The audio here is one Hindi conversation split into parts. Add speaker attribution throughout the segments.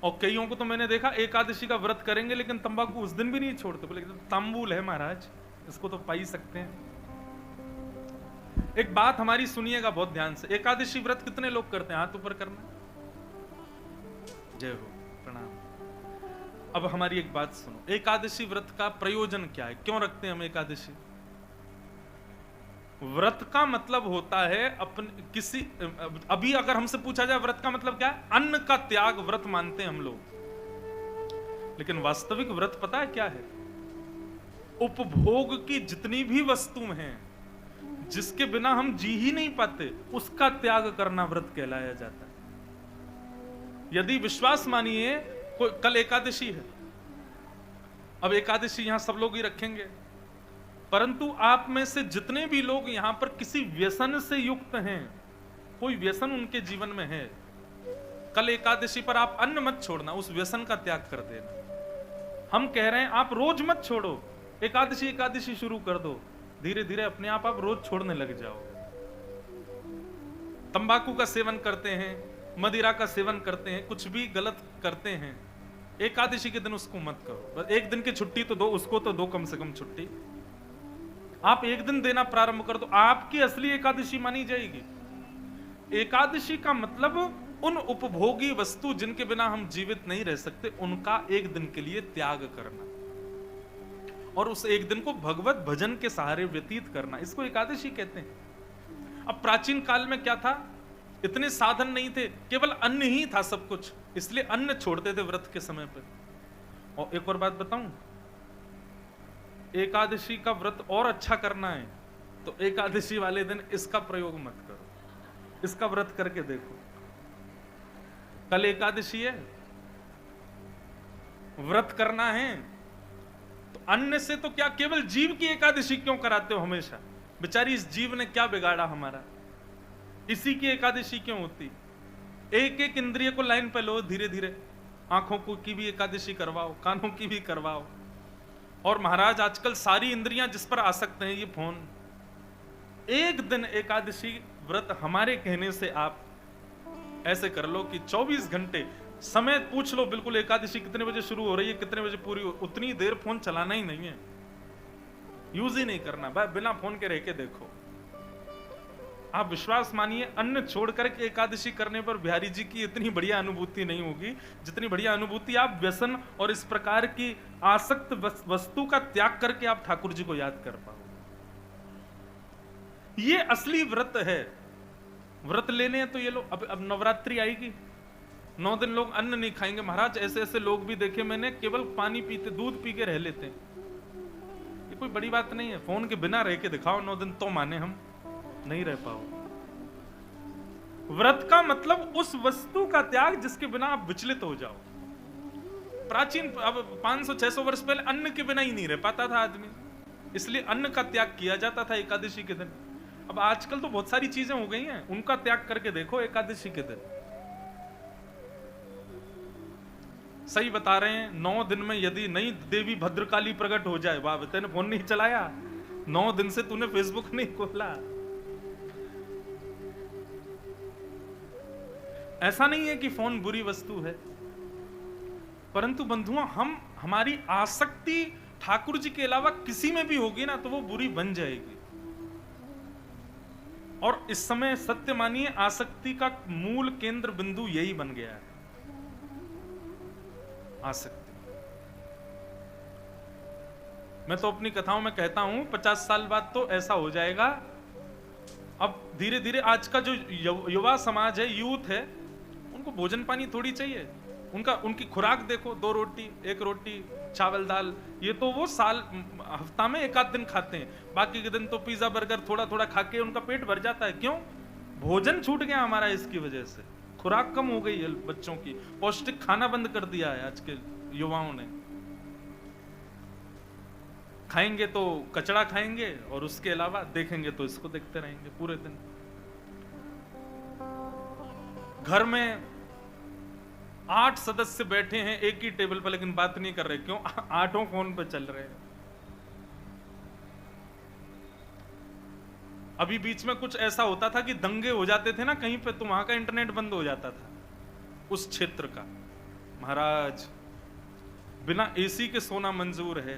Speaker 1: और कईयों को तो मैंने देखा एकादशी का व्रत करेंगे लेकिन तंबाकू उस दिन भी नहीं छोड़ते, बोले तांबूल है महाराज, इसको तो पा ही सकते हैं। एक बात हमारी सुनिएगा बहुत ध्यान से, एकादशी व्रत कितने लोग करते हैं? हाथ ऊपर करना। जय हो, प्रणाम। अब हमारी एक बात सुनो, एकादशी व्रत का प्रयोजन क्या है, क्यों रखते हैं हम एकादशी? व्रत का मतलब होता है अपने किसी, अभी अगर हमसे पूछा जाए व्रत का मतलब क्या है, अन्न का त्याग व्रत मानते हैं हम लोग। लेकिन वास्तविक व्रत पता है क्या है? उपभोग की जितनी भी वस्तु हैं जिसके बिना हम जी ही नहीं पाते, उसका त्याग करना व्रत कहलाया जाता है। यदि विश्वास मानिए, कल एकादशी है, अब एकादशी यहां सब लोग ही रखेंगे, परंतु आप में से जितने भी लोग यहां पर किसी व्यसन से युक्त हैं, कोई व्यसन उनके जीवन में है, कल एकादशी पर आप अन्न मत छोड़ना, उस व्यसन का त्याग कर देना। हम कह रहे हैं आप रोज मत छोड़ो, एकादशी एकादशी शुरू कर दो, धीरे धीरे अपने आप रोज छोड़ने लग जाओ। तंबाकू का सेवन करते हैं, मदिरा का सेवन करते हैं, कुछ भी गलत करते हैं, एकादशी के दिन उसको मत करो। बस एक दिन की छुट्टी तो दो, उसको तो दो कम से कम छुट्टी। आप एक दिन देना प्रारंभ कर दो, आपकी असली एकादशी मानी जाएगी। एकादशी का मतलब उन उपभोगी वस्तु जिनके बिना हम जीवित नहीं रह सकते, उनका एक दिन के लिए त्याग करना और उस एक दिन को भगवत भजन के सहारे व्यतीत करना, इसको एकादशी कहते हैं। अब प्राचीन काल में क्या था, इतने साधन नहीं थे, केवल अन्न ही था सब कुछ, इसलिए अन्न छोड़ते थे व्रत के समय पर। और एक और बात बताऊं, एकादशी का व्रत और अच्छा करना है तो एकादशी वाले दिन इसका प्रयोग मत करो, इसका व्रत करके देखो। कल एकादशी है, व्रत करना है तो अन्न से तो क्या, केवल जीव की एकादशी क्यों कराते हो हमेशा? बेचारी इस जीव ने क्या बिगाड़ा हमारा, इसी की एकादशी क्यों होती? एक एक इंद्रिय को लाइन पे लो, धीरे धीरे आंखों को की भी एकादशी करवाओ, कानों की भी करवाओ। और महाराज आजकल सारी इंद्रियां जिस पर आसक्त हैं, ये फोन। एक दिन एकादशी व्रत हमारे कहने से आप ऐसे कर लो कि 24 घंटे समय पूछ लो, बिल्कुल एकादशी कितने बजे शुरू हो रही है, कितने बजे पूरी हो, उतनी देर फोन चलाना ही नहीं है, यूज ही नहीं करना, भाई बिना फोन के रह के देखो। आप विश्वास मानिए, अन्न छोड़ करके एकादशी करने पर बिहारी जी की इतनी बढ़िया अनुभूति नहीं होगी जितनी बढ़िया अनुभूति आप व्यसन और इस प्रकार की आसक्त वस्तु का त्याग करके आप ठाकुर जी को याद कर पाओ। ये असली व्रत है। व्रत लेने हैं तो ये लो, अब नवरात्रि आएगी, 9 दिन लोग अन्न नहीं खाएंगे। महाराज ऐसे ऐसे लोग भी देखे मैंने, केवल पानी पीते, दूध पी के रह लेते हैं। ये कोई बड़ी बात नहीं है, फोन के बिना रह के दिखाओ 9 दिन, तो माने हम, नहीं रह पाओ। व्रत का मतलब उस वस्तु का त्याग जिसके बिना आप विचलित हो जाओ। प्राचीन, अब 500-600 वर्ष पहले अन्न के बिना ही नहीं रह पाता था आदमी, इसलिए अन्न का त्याग किया जाता था एकादशी के दिन। अब आजकल तो बहुत सारी चीजें हो गई हैं, उनका त्याग करके देखो एकादशी के दिन। सही बता रहे हैं, 9 दिन में यदि नई देवी भद्रकाली प्रकट हो जाए, वाह, तेने फोन नहीं चलाया, 9 दिन से तूने फेसबुक नहीं खोला। ऐसा नहीं है कि फोन बुरी वस्तु है, परंतु बंधुओं, हमारी आसक्ति ठाकुर जी के अलावा किसी में भी होगी ना तो वो बुरी बन जाएगी। और इस समय सत्य मानिए, आसक्ति का मूल केंद्र बिंदु यही बन गया है, आसक्ति। मैं तो अपनी कथाओं में कहता हूं 50 साल बाद तो ऐसा हो जाएगा। अब धीरे धीरे आज का जो युवा समाज है, यूथ है, उनको भोजन पानी थोड़ी चाहिए, उनकी खुराक देखो, 2 रोटी, 1 रोटी, चावल दाल, ये तो वो हफ्ता में 1 आध दिन खाते हैं, बाकी के दिन तो पिज्जा बर्गर थोड़ा थोड़ा खा के उनका पेट भर जाता है। क्यों? भोजन छूट गया हमारा, इसकी वजह से खुराक कम हो गई है बच्चों की, पौष्टिक खाना बंद कर दिया है आज के युवाओं ने। खाएंगे तो कचड़ा खाएंगे और उसके अलावा देखेंगे तो इसको देखते रहेंगे पूरे दिन। घर में 8 सदस्य बैठे हैं एक ही टेबल पर, लेकिन बात नहीं कर रहे। क्यों? 8 फोन पे चल रहे हैं। अभी बीच में कुछ ऐसा होता था कि दंगे हो जाते थे ना कहीं पे, तो वहां का इंटरनेट बंद हो जाता था उस क्षेत्र का। महाराज बिना एसी के सोना मंजूर है,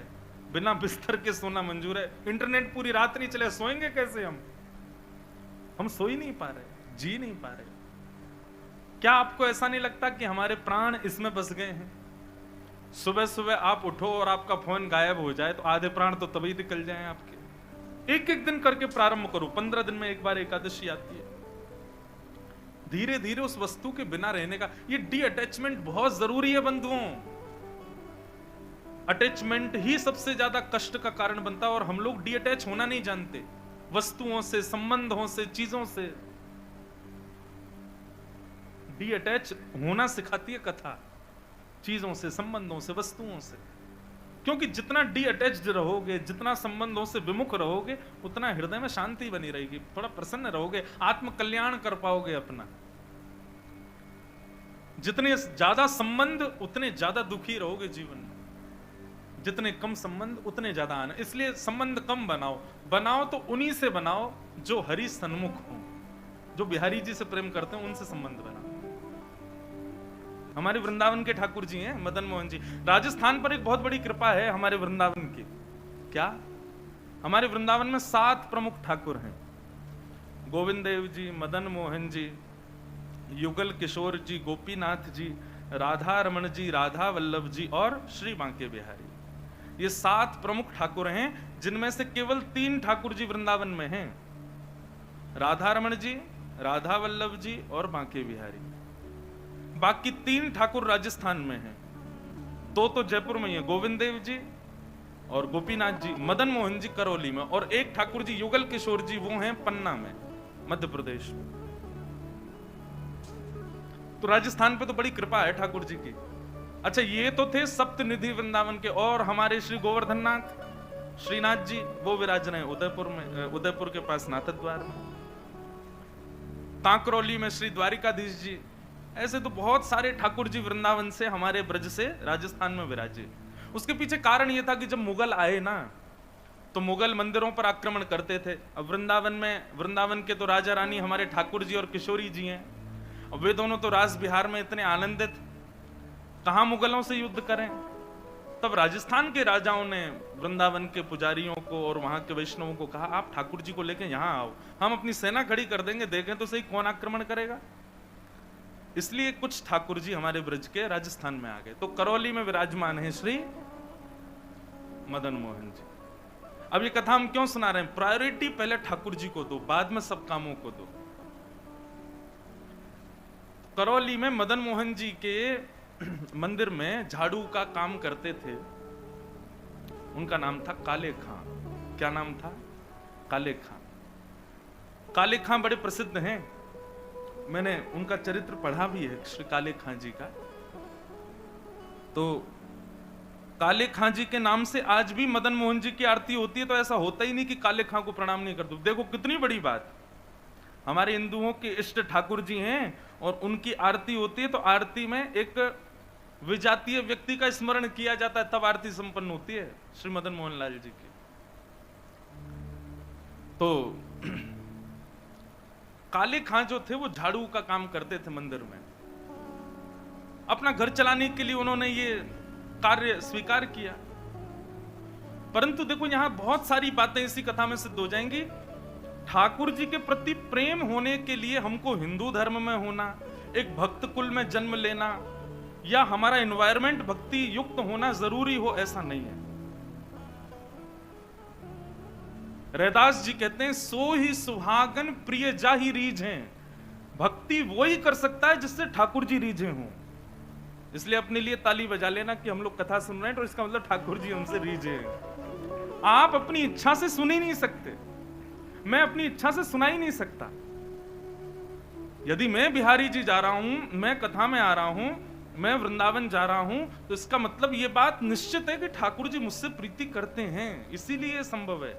Speaker 1: बिना बिस्तर के सोना मंजूर है, इंटरनेट पूरी रात नहीं चले, सोएंगे कैसे हम सो ही नहीं पा रहे, जी नहीं पा रहे। क्या आपको ऐसा नहीं लगता कि हमारे प्राण इसमें बस गए हैं? सुबह सुबह आप उठो और आपका फोन गायब हो जाए तो आधे प्राण तो तभी निकल जाएं आपके। एक एक दिन करके प्रारंभ करो, 15 दिन में एक बार एकादशी आती है। धीरे धीरे उस वस्तु के बिना रहने का, ये डी अटैचमेंट बहुत जरूरी है बंधुओं। अटैचमेंट ही सबसे ज्यादा कष्ट का कारण बनता है और हम लोग डी अटैच होना नहीं जानते, वस्तुओं से, संबंधों से, चीजों से। डी अटैच होना सिखाती है कथा, चीजों से, संबंधों से, वस्तुओं से। क्योंकि जितना डी अटैच्ड रहोगे, जितना संबंधों से विमुख रहोगे, उतना हृदय में शांति बनी रहेगी, थोड़ा प्रसन्न रहोगे, आत्म कल्याण कर पाओगे अपना। जितने ज्यादा संबंध उतने ज्यादा दुखी रहोगे जीवन में, जितने कम संबंध उतने ज्यादा आनंद। इसलिए संबंध कम बनाओ तो उन्हीं से बनाओ जो हरि सन्मुख हो, जो बिहारी जी से प्रेम करते हैं, उनसे संबंध बनाओ। हमारे वृंदावन के ठाकुर जी हैं मदन मोहन जी। राजस्थान पर एक बहुत बड़ी कृपा है हमारे वृंदावन की। क्या? हमारे वृंदावन में 7 प्रमुख ठाकुर हैं, गोविंद देव जी, मदन मोहन जी, युगल किशोर जी, गोपीनाथ जी, राधा रमण जी, राधा वल्लभ जी और श्री बांके बिहारी। ये 7 प्रमुख ठाकुर हैं, जिनमें से केवल 3 ठाकुर जी वृंदावन में हैं, राधा रमण जी, राधा वल्लभ जी और बांके बिहारी। बाकी 3 ठाकुर राजस्थान में हैं, 2 तो जयपुर में ही है, गोविंद देव जी और गोपीनाथ जी, मदन मोहन जी करौली में, और एक ठाकुर जी युगल किशोर जी, वो हैं पन्ना में, मध्य प्रदेश में। तो राजस्थान पे तो बड़ी कृपा है ठाकुर जी की। अच्छा, ये तो थे सप्तनिधि वृंदावन के। और हमारे श्री गोवर्धन नाथ श्रीनाथ जी, वो विराज रहे उदयपुर में, उदयपुर के पास नाथद्वार में। कांकरौली में श्री द्वारिकाधीश जी। ऐसे तो बहुत सारे ठाकुर जी वृंदावन से, हमारे ब्रज से राजस्थान में विराजे। उसके पीछे कारण यह था कि जब मुगल आए ना, तो मुगल मंदिरों पर आक्रमण करते थे। अब वृंदावन के तो राजा रानी हमारे ठाकुर जी और किशोरी जी हैं। अब वे दोनों तो राज बिहार में इतने आनंदित, कहां मुगलों से युद्ध करें। तब राजस्थान के राजाओं ने वृंदावन के पुजारियों को और वहां के वैष्णवों को कहा, आप ठाकुर जी को लेकर यहां आओ, हम अपनी सेना खड़ी कर देंगे, देखें तो सही कौन आक्रमण करेगा। इसलिए कुछ ठाकुर जी हमारे ब्रज के राजस्थान में आ गए। तो करौली में विराजमान है श्री मदन मोहन जी। अब ये कथा हम क्यों सुना रहे हैं? प्रायोरिटी पहले ठाकुर जी को दो, बाद में सब कामों को दो। करौली में मदन मोहन जी के मंदिर में झाड़ू का काम करते थे, उनका नाम था काले खां। क्या नाम था? काले खां। काले खां बड़े प्रसिद्ध हैं, मैंने उनका चरित्र पढ़ा भी है, श्री काले खां जी का। तो काले खां जी के नाम से आज भी मदन मोहन जी की आरती होती है। तो ऐसा होता ही नहीं कि काले खां को प्रणाम नहीं कर दो। देखो कितनी बड़ी बात, हमारे हिंदुओं के इष्ट ठाकुर जी हैं और उनकी आरती होती है, तो आरती में एक विजातीय व्यक्ति का स्मरण किया जाता है, तब आरती संपन्न होती है श्री मदन मोहन लाल जी की। तो काले खां जो थे वो झाड़ू का काम करते थे मंदिर में। अपना घर चलाने के लिए उन्होंने ये कार्य स्वीकार किया। परंतु देखो यहां बहुत सारी बातें इसी कथा में सिद्ध हो जाएंगी। ठाकुर जी के प्रति प्रेम होने के लिए हमको हिंदू धर्म में होना, एक भक्त कुल में जन्म लेना, या हमारा एनवायरमेंट भक्ति युक्त होना जरूरी हो, ऐसा नहीं है। रैदास जी कहते हैं, सो ही सुहागन प्रिय जा ही रीझ हैं। भक्ति वो ही कर सकता है जिससे ठाकुर जी रीझे हों। इसलिए अपने लिए ताली बजा लेना कि हम लोग कथा सुन रहे हैं, तो इसका मतलब ठाकुर जी हमसे रीझे हैं। आप अपनी इच्छा से सुन ही नहीं सकते, मैं अपनी इच्छा से सुना ही नहीं सकता। यदि मैं बिहारी जी जा रहा हूं, मैं कथा में आ रहा हूं, मैं वृंदावन जा रहा हूं, तो इसका मतलब यह बात निश्चित है कि ठाकुर जी मुझसे प्रीति करते हैं, इसीलिए यह संभव है।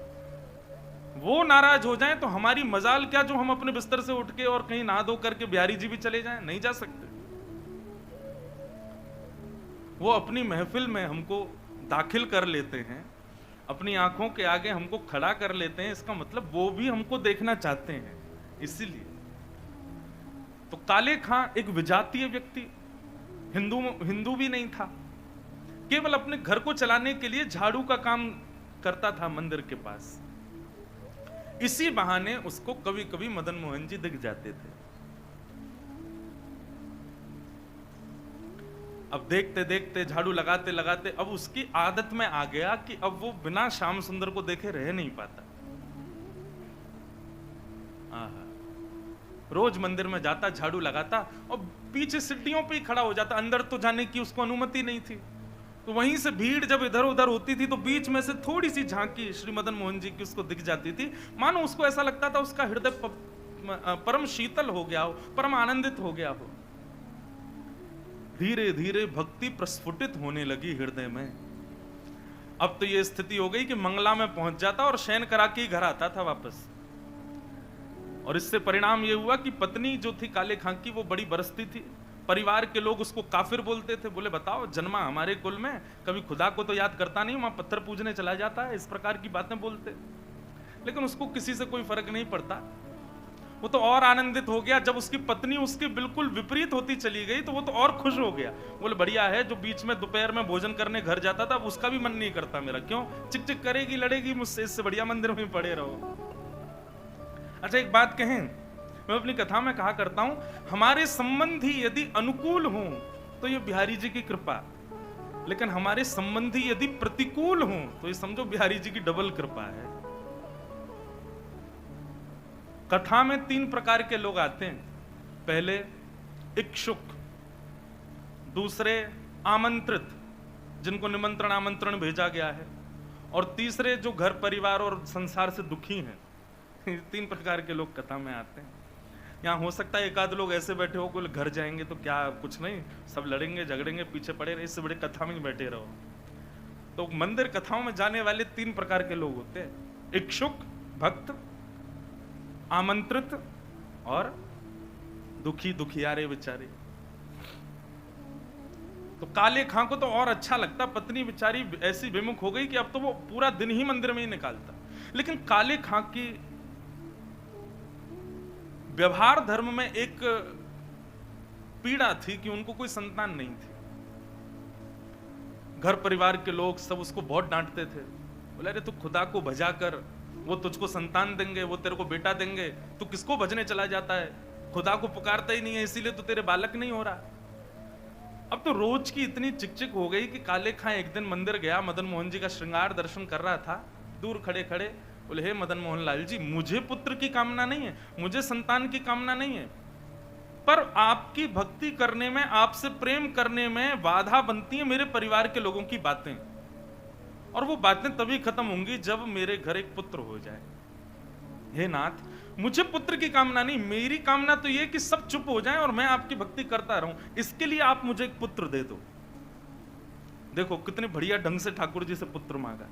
Speaker 1: वो नाराज हो जाएं तो हमारी मजाल क्या जो हम अपने बिस्तर से उठ के और कहीं नहा धो करके बिहारी जी भी चले जाएं? नहीं जा सकते। वो अपनी महफिल में हमको दाखिल कर लेते हैं, अपनी आंखों के आगे हमको खड़ा कर लेते हैं, इसका मतलब वो भी हमको देखना चाहते हैं, इसीलिए। तो काले खां एक विजातीय व्यक्ति, हिंदू भी नहीं था, केवल अपने घर को चलाने के लिए झाड़ू का काम करता था मंदिर के पास। इसी बहाने उसको कभी कभी मदन मोहन जी दिख जाते थे। अब देखते देखते, झाड़ू लगाते लगाते अब उसकी आदत में आ गया कि अब वो बिना श्याम सुंदर को देखे रह नहीं पाता। रोज मंदिर में जाता, झाड़ू लगाता और पीछे सीढ़ियों पे ही खड़ा हो जाता। अंदर तो जाने की उसको अनुमति नहीं थी, तो वहीं से भीड़ जब इधर उधर होती थी तो बीच में से थोड़ी सी झांकी श्री मदन मोहन जी की उसको दिख जाती थी। मानो उसको ऐसा लगता था उसका हृदय परम शीतल हो गया हो, परम आनंदित हो गया हो। धीरे धीरे भक्ति प्रस्फुटित होने लगी हृदय में। अब तो यह स्थिति हो गई कि मंगला में पहुंच जाता और शयन करा के घर आता था वापस। और इससे परिणाम यह हुआ कि पत्नी जो थी काले खां की, वो बड़ी बरसती थी। परिवार के लोग उसको काफिर बोलते थे। बोले बताओ, जन्मा हमारे कुल में, कभी खुदा को तो याद करता नहीं, वहां पत्थर पूजने चला जाता है, इस प्रकार की बातें बोलते। लेकिन उसको किसी से कोई फर्क नहीं पड़ता। वो तो और आनंदित हो गया जब उसकी पत्नी उसके बिल्कुल विपरीत होती चली गई, तो वो तो और खुश हो गया। बोले बढ़िया है, जो बीच में दोपहर में भोजन करने घर जाता था, अब उसका भी मन नहीं करता मेरा। क्यों? चिक चिक करेगी, लड़ेगी मुझसे, इससे बढ़िया मंदिर में पड़े रहो। अच्छा, एक बात कहें, मैं अपनी कथा में कहा करता हूं, हमारे संबंधी यदि अनुकूल हों तो ये बिहारी जी की कृपा, लेकिन हमारे संबंधी यदि प्रतिकूल हों तो ये समझो बिहारी जी की डबल कृपा है। कथा में 3 प्रकार के लोग आते हैं। पहले इच्छुक, दूसरे आमंत्रित, जिनको निमंत्रण आमंत्रण भेजा गया है, और तीसरे जो घर परिवार और संसार से दुखी हैं। 3 प्रकार के लोग कथा में आते हैं। यहाँ हो सकता है एक आध लोग ऐसे बैठे हो, कोई घर जाएंगे तो क्या कुछ नहीं, सब लड़ेंगे झगड़ेंगे, पीछे पड़े रहे, इससे बड़े कथा में बैठे रहो। तो मंदिर कथाओं में जाने वाले 3 प्रकार के लोग होते हैं, इच्छुक भक्त, आमंत्रित और दुखी दुखियारे बेचारे। तो काले खां को तो और अच्छा लगता, पत्नी बेचारी ऐसी विमुख हो गई कि अब तो वो पूरा दिन ही मंदिर में ही निकालता। लेकिन काले खां की व्यवहार धर्म में एक पीड़ा थी कि उनको कोई संतान नहीं थी। घर परिवार के लोग सब उसको बहुत डांटते थे। बोले अरे तू खुदा को भजा कर, वो तुझको संतान देंगे, वो तेरे को बेटा देंगे, तू किसको भजने चला जाता है, खुदा को पुकारता ही नहीं है, इसीलिए तो तेरे बालक नहीं हो रहा। अब तो रोज की इतनी चिकचिक हो गई कि काले खां एक दिन मंदिर गया, मदन मोहन जी का श्रृंगार दर्शन कर रहा था, दूर खड़े खड़े बोले हे मदन मोहन लाल जी, मुझे पुत्र की कामना नहीं है, मुझे संतान की कामना नहीं है, पर आपकी भक्ति करने में, आपसे प्रेम करने में बाधा बनती है मेरे परिवार के लोगों की बातें, और वो बातें तभी खत्म होंगी जब मेरे घर एक पुत्र हो जाए। हे नाथ, मुझे पुत्र की कामना नहीं, मेरी कामना तो ये कि सब चुप हो जाएं और मैं आपकी भक्ति करता रहूं, इसके लिए आप मुझे एक पुत्र दे दो। देखो कितने बढ़िया ढंग से ठाकुर जी से पुत्र मांगा,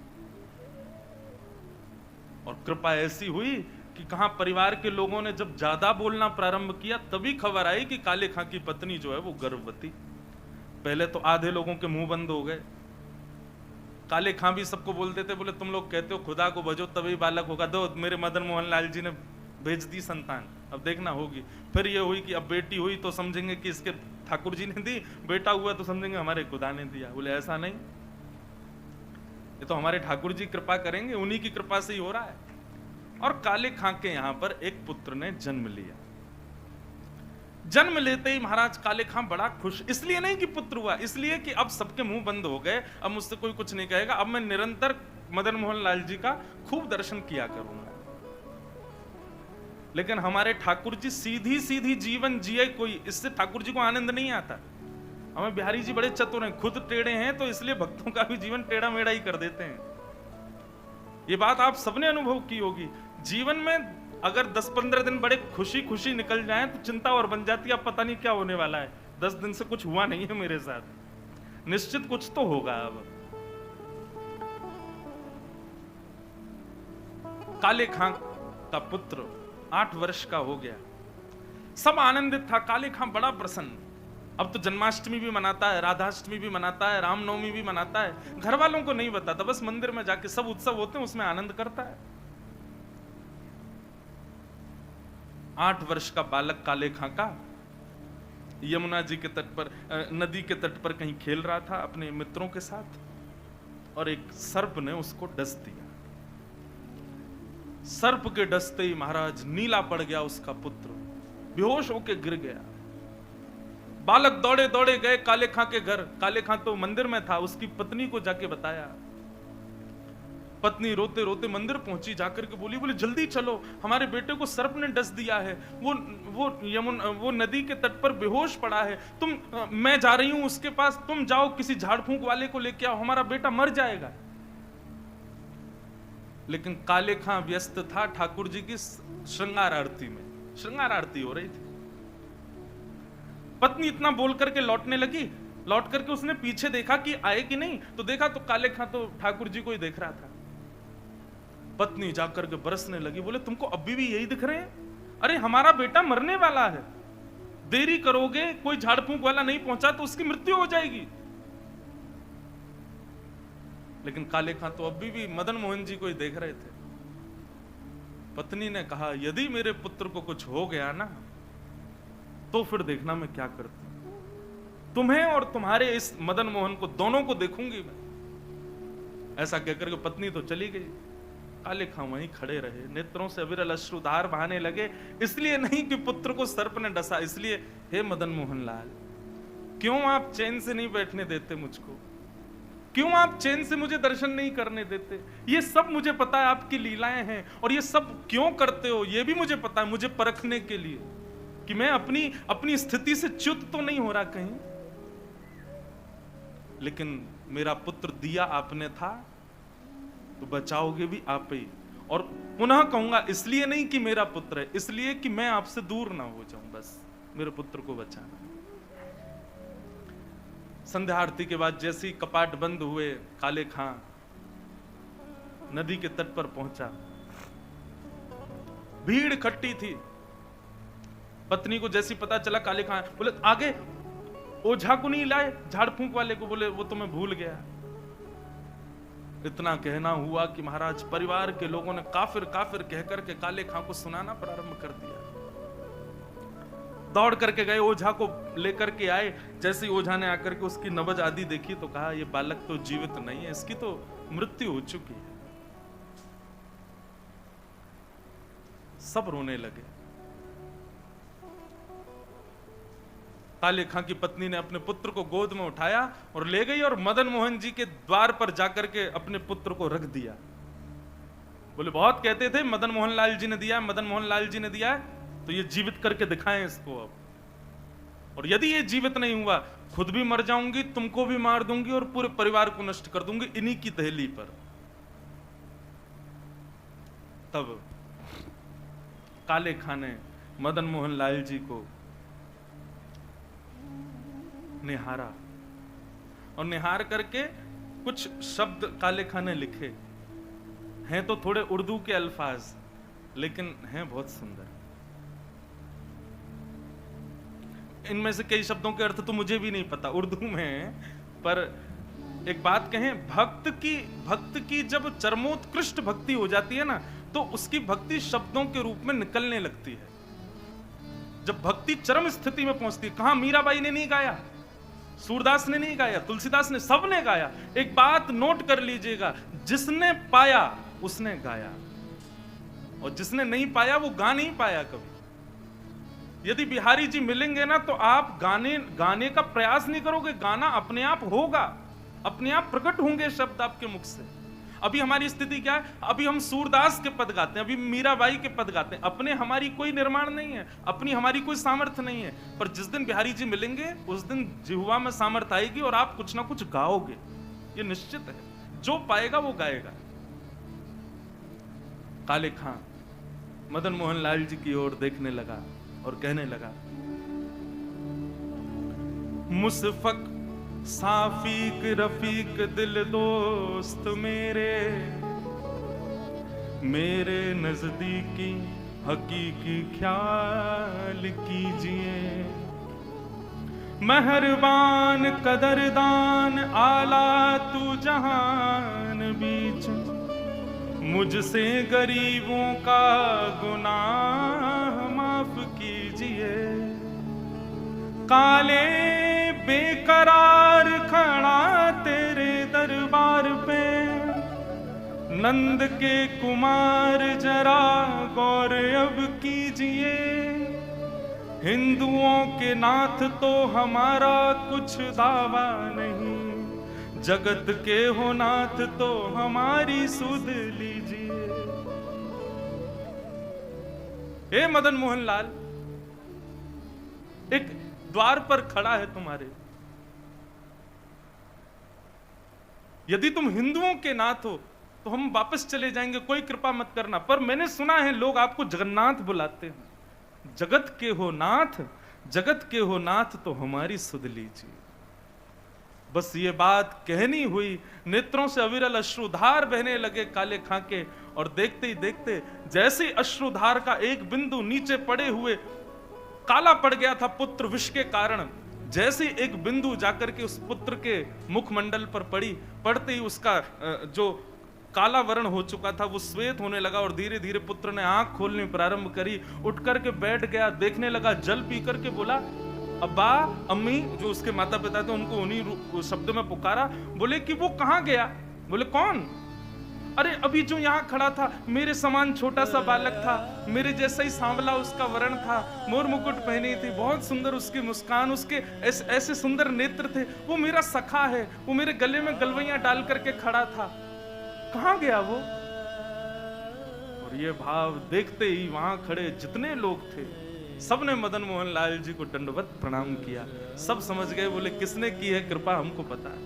Speaker 1: और कृपा ऐसी हुई कि कहां परिवार के लोगों ने जब ज्यादा बोलना प्रारंभ किया, तभी खबर आई कि काले खां की पत्नी जो है वो गर्भवती। पहले तो आधे लोगों के मुंह बंद हो गए। काले खां भी सबको बोलते थे, बोले तुम लोग कहते हो खुदा को भजो तभी बालक होगा, दो मेरे मदन मोहन लाल जी ने भेज दी संतान, अब देखना होगी। फिर ये हुई कि अब बेटी हुई तो समझेंगे कि इसके ठाकुर जी ने दी, बेटा हुआ तो समझेंगे हमारे खुदा ने दिया। बोले ऐसा नहीं, ये तो हमारे ठाकुर जी कृपा करेंगे, उन्हीं की कृपा से ही हो रहा है। और काले खां के यहां पर एक पुत्र ने जन्म लिया। जन्म लेते ही महाराज काले खां बड़ा खुश, इसलिए नहीं कि पुत्र हुआ, इसलिए कि अब सबके मुंह बंद हो गए, अब मुझसे कोई कुछ नहीं कहेगा, अब मैं निरंतर मदन मोहन लाल जी का खूब दर्शन किया करूंगा। लेकिन हमारे ठाकुर जी सीधी सीधी जीवन जिए कोई, इससे ठाकुर जी को आनंद नहीं आता। हमें बिहारी जी बड़े चतुर हैं, खुद टेढ़े हैं तो इसलिए भक्तों का भी जीवन टेढ़ा मेढ़ा ही कर देते हैं। ये बात आप सबने अनुभव की होगी। जीवन में अगर 10-15 दिन बड़े खुशी खुशी निकल जाएं तो चिंता और बन जाती है, अब पता नहीं क्या होने वाला है, 10 दिन से कुछ हुआ नहीं है मेरे साथ, निश्चित कुछ तो होगा। अब काले खां का पुत्र 8 वर्ष का हो गया, सब आनंदित था, काले खां बड़ा प्रसन्न। अब तो जन्माष्टमी भी मनाता है, राधाष्टमी भी मनाता है, रामनवमी भी मनाता है, घर वालों को नहीं बताता, बस मंदिर में जाके सब उत्सव होते हैं उसमें आनंद करता है। 8 वर्ष का बालक काले खां का यमुना जी के तट पर, नदी के तट पर कहीं खेल रहा था अपने मित्रों के साथ, और एक सर्प ने उसको डस दिया। सर्प के डसते ही महाराज नीला पड़ गया उसका पुत्र, बेहोश होके गिर गया। बालक दौड़े दौड़े गए काले खां के घर। काले खां तो मंदिर में था, उसकी पत्नी को जाके बताया। पत्नी रोते रोते मंदिर पहुंची, जाकर के बोली जल्दी चलो, हमारे बेटे को सर्प ने डस दिया है, वो नदी के तट पर बेहोश पड़ा है, मैं जा रही हूं उसके पास, तुम जाओ किसी झाड़ फूंक वाले को लेके आओ, हमारा बेटा मर जाएगा। लेकिन काले खां व्यस्त था ठाकुर जी की श्रृंगार आरती में, श्रृंगार आरती हो रही थी। पत्नी इतना बोल करके लौटने लगी, लौट करके उसने पीछे देखा कि आए कि नहीं, तो देखा तो काले खां तो ठाकुर जी को ही देख रहा था। पत्नी जाकर के बरसने लगी, बोले तुमको अभी भी यही दिख रहे हैं? अरे हमारा बेटा मरने वाला है, देरी करोगे, कोई झाड़ फूंक वाला नहीं पहुंचा तो उसकी मृत्यु हो जाएगी। लेकिन काले खां तो अभी भी मदन मोहन जी को ही देख रहे थे। पत्नी ने कहा, यदि मेरे पुत्र को कुछ हो गया ना, तो फिर देखना मैं क्या करती, तुम्हें और तुम्हारे इस मदन मोहन को दोनों को देखूंगी मैं। ऐसा कहकर के पत्नी तो चली गई। काले खां वहीं खड़े रहे, नेत्रों से अविरल अश्रुधार बहाने लगे। इसलिए नहीं कि पुत्र को सर्प ने डसा, इसलिए हे मदन मोहन लाल, क्यों आप चैन से नहीं बैठने देते मुझको? क्यों आप चैन से मुझे दर्शन नहीं करने देते? ये सब मुझे पता है आपकी लीलाएं हैं, और ये सब क्यों करते हो ये भी मुझे पता है, मुझे परखने के लिए कि मैं अपनी स्थिति से च्युत तो नहीं हो रहा कहीं। लेकिन मेरा पुत्र दिया आपने था, तो बचाओगे भी आप ही। और पुनः कहूंगा, इसलिए नहीं कि मेरा पुत्र है, इसलिए कि मैं आपसे दूर ना हो जाऊं, बस मेरे पुत्र को बचाना। संध्या आरती के बाद जैसे ही कपाट बंद हुए, काले खां नदी के तट पर पहुंचा। भीड़ इकट्ठी थी। पत्नी को जैसी पता चला, काले खां बोले आगे ओझा को नहीं लाए, झाड़ फूंक वाले को, बोले वो तो मैं भूल गया। इतना कहना हुआ कि महाराज परिवार के लोगों ने काफिर काफिर कहकर के काले खां को सुनाना प्रारंभ कर दिया। दौड़ करके गए, ओझा को लेकर के आए। जैसे ही ओझा ने आकर के उसकी नबज आदि देखी तो कहा, यह बालक तो जीवित नहीं है, इसकी तो मृत्यु हो चुकी है। सब रोने लगे। काले खां की पत्नी ने अपने पुत्र को गोद में उठाया और ले गई, और मदन मोहन जी के द्वार पर जाकर के अपने पुत्र को रख दिया। बोले बहुत कहते थे मदन मोहन लाल जी ने दिया है, मदन मोहन लाल जी ने दिया है, तो ये जीवित करके दिखाएं इसको अब। और यदि ये जीवित नहीं हुआ, खुद भी मर जाऊंगी, तुमको भी मार दूंगी, और पूरे परिवार को नष्ट कर दूंगी इन्हीं की दहली पर। तब काले खां ने मदन मोहन लाल जी को निहारा, और निहार करके कुछ शब्द काले खां ने लिखे हैं, तो थोड़े उर्दू के अल्फाज, लेकिन हैं बहुत सुंदर। इनमें से कई शब्दों के अर्थ तो मुझे भी नहीं पता, उर्दू में। पर एक बात कहें, भक्त की जब चरमोत्कृष्ट भक्ति हो जाती है ना, तो उसकी भक्ति शब्दों के रूप में निकलने लगती है। जब भक्ति चरम स्थिति में पहुंचती है, कहां मीराबाई ने नहीं गाया, सूरदास ने नहीं गाया, तुलसीदास ने, सबने गाया। एक बात नोट कर लीजिएगा, जिसने पाया उसने गाया, और जिसने नहीं पाया वो गा नहीं पाया कभी। यदि बिहारी जी मिलेंगे ना, तो आप गाने का प्रयास नहीं करोगे, गाना अपने आप होगा, अपने आप प्रकट होंगे शब्द आपके मुख से। अभी हमारी स्थिति क्या है? अभी हम सूरदास के पद गाते हैं, अभी मीराबाई के पद गाते हैं, अपने हमारी कोई निर्माण नहीं है, अपनी हमारी कोई सामर्थ्य नहीं है। पर जिस दिन बिहारी जी मिलेंगे, उस दिन जिह्वा में सामर्थ्य आएगी और आप कुछ ना कुछ गाओगे, ये निश्चित है। जो पाएगा वो गाएगा। काले खां मदन मोहन लाल जी की ओर देखने लगा और कहने लगा, मुसफक साफीक रफीक दिल दोस्त मेरे नजदीकी हकीकी ख्याल कीजिए। मेहरबान कदरदान आला तू जहान बीच, मुझसे गरीबों का गुनाह माफ कीजिए। काले बेकरार खड़ा तेरे दरबार पे, नंद के कुमार जरा गौर अब कीजिए, हिंदुओं के नाथ तो हमारा कुछ दावा नहीं, जगत के हो नाथ तो हमारी सुध लीजिए। हे मदन मोहन लाल, एक द्वार पर खड़ा है तुम्हारे, यदि तुम हिंदुओं के नाथ हो तो हम वापस चले जाएंगे, कोई कृपा मत करना। पर मैंने सुना है लोग आपको जगन्नाथ बुलाते हैं, जगत के हो नाथ, जगत के हो नाथ तो हमारी सुध लीजिए। बस ये बात कहनी हुई, नेत्रों से अविरल अश्रुधार बहने लगे काले खां के, और देखते ही देखते जैसे अश्रुधार का एक बिंदु नीचे पड़े हुए काला पड़ गया था पुत्र विष के कारण, जैसे एक बिंदु जाकर के उस पुत्र के मुखमंडल पर पड़ी, पड़ते ही उसका जो काला वर्ण हो चुका था वो श्वेत होने लगा, और धीरे धीरे पुत्र ने आंख खोलनी प्रारंभ करी, उठ करके बैठ गया, देखने लगा, जल पी करके बोला अब्बा अम्मी, जो उसके माता पिता थे उनको उन्हीं शब्दों में पुकारा। बोले कि वो कहां गया? बोले कौन? अरे अभी जो यहाँ खड़ा था, मेरे समान छोटा सा बालक था, मेरे जैसा ही सांवला उसका वर्ण था, मोर मुकुट पहनी थी, बहुत सुंदर उसकी मुस्कान, उसके ऐसे सुंदर नेत्र थे, वो मेरा सखा है, वो मेरे गले में गलवैया डाल करके खड़ा था, कहां गया वो? और ये भाव देखते ही वहां खड़े जितने लोग थे सबने मदन मोहन लाल जी को दंडवत प्रणाम किया। सब समझ गए, बोले किसने की है कृपा हमको पता है।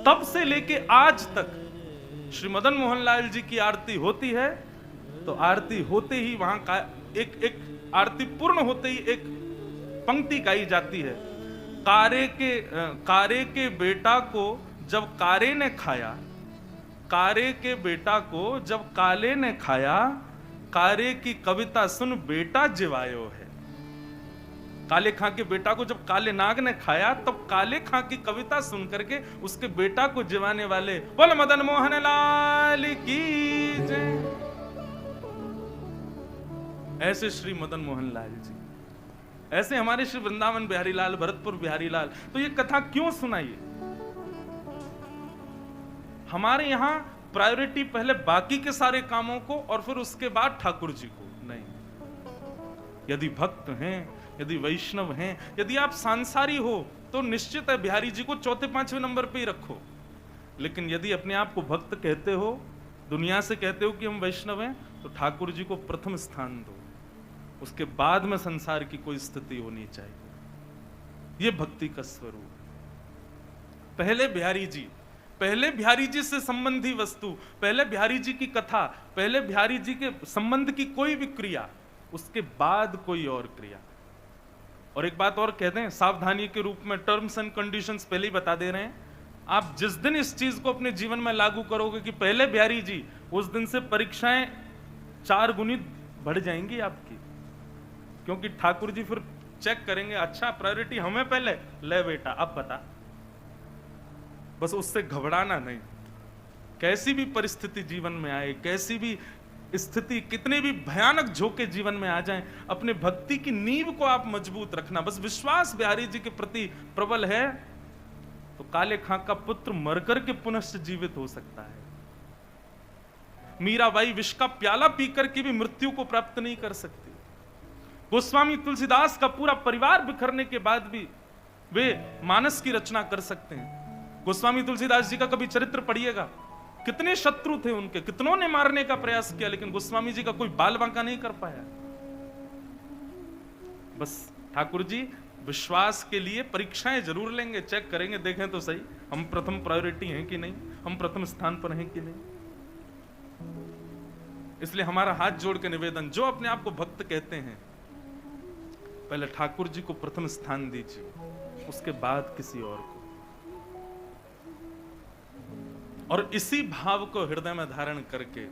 Speaker 1: तब से लेके आज तक श्री मदन मोहन लाल जी की आरती होती है तो आरती होते ही वहां का एक आरती पूर्ण होते ही एक पंक्ति गाई जाती है, कारे के बेटा को जब कारे ने खाया, कारे के बेटा को जब काले ने खाया, कारे की कविता सुन बेटा जिवायो है। काले खां के बेटा को जब काले नाग ने खाया तब काले खां की कविता सुन करके उसके बेटा को जिवाने वाले बोल मदन मोहन लाल की जय। ऐसे श्री मदन मोहन लाल जी, ऐसे हमारे श्री वृंदावन बिहारी लाल, भरतपुर बिहारी लाल। तो ये कथा क्यों सुनाइए? हमारे यहां प्रायोरिटी पहले बाकी के सारे कामों को और फिर उसके बाद ठाकुर जी को नहीं। यदि भक्त हैं, यदि वैष्णव हैं, यदि आप सांसारी हो तो निश्चित है बिहारी जी को चौथे पांचवें नंबर पे ही रखो। लेकिन यदि अपने आप को भक्त कहते हो, दुनिया से कहते हो कि हम वैष्णव हैं, तो ठाकुर जी को प्रथम स्थान दो, उसके बाद में संसार की कोई स्थिति होनी चाहिए। यह भक्ति का स्वरूप। पहले बिहारी जी से संबंधी वस्तु, पहले बिहारी जी की कथा, पहले बिहारी जी के संबंध की कोई भी क्रिया, उसके बाद कोई और क्रिया। और एक बात और कह दें सावधानी के रूप में, टर्म्स एंड कंडीशंस पहले ही बता दे रहे हैं। आप जिस दिन इस चीज को अपने जीवन में लागू करोगे कि पहले बिहारी जी, उस दिन से परीक्षाएं 4 गुनी बढ़ जाएंगी आपकी, क्योंकि ठाकुर जी फिर चेक करेंगे, अच्छा प्रायोरिटी हमें पहले, ले बेटा अब बता। बस उससे घबराना नहीं। कैसी भी परिस्थिति जीवन में आए, कैसी भी स्थिति, कितने भी भयानक झोंके जीवन में आ जाएं, अपने भक्ति की नींव को आप मजबूत रखना। बस विश्वास बिहारी जी के प्रति प्रबल है तो काले खां का पुत्र मरकर के पुनः जीवित हो सकता है। मीराबाई विष का प्याला पीकर के भी मृत्यु को प्राप्त नहीं कर सकती। गोस्वामी तुलसीदास का पूरा परिवार बिखरने के बाद भी वे मानस की रचना कर सकते हैं। गोस्वामी तुलसीदास जी का कभी चरित्र पढ़िएगा, कितने शत्रु थे उनके, कितनों ने मारने का प्रयास किया, लेकिन गोस्वामी जी का कोई बाल बांका नहीं कर पाया। बस ठाकुर जी विश्वास के लिए परीक्षाएं जरूर लेंगे, चेक करेंगे, देखें तो सही हम प्रथम प्रायोरिटी हैं कि नहीं, हम प्रथम स्थान पर हैं कि नहीं। इसलिए हमारा हाथ जोड़ के निवेदन, जो अपने आप को भक्त कहते हैं, पहले ठाकुर जी को प्रथम स्थान दीजिए, उसके बाद किसी और को। और इसी भाव को हृदय में धारण करके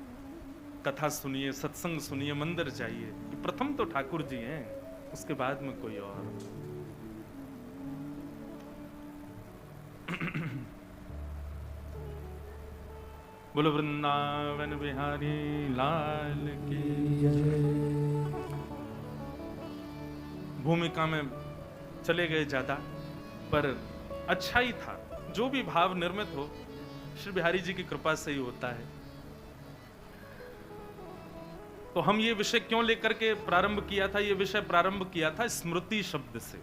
Speaker 1: कथा सुनिए, सत्संग सुनिए, मंदिर जाइए कि प्रथम तो ठाकुर जी हैं, उसके बाद में कोई और। बोलो वृंदावन बिहारी लाल की जय। भूमिका में चले गए ज्यादा, पर अच्छा ही था। जो भी भाव निर्मित हो श्री बिहारी जी की कृपा से ही होता है। तो हम ये विषय क्यों लेकर के प्रारंभ किया था? ये विषय प्रारंभ किया था स्मृति शब्द से,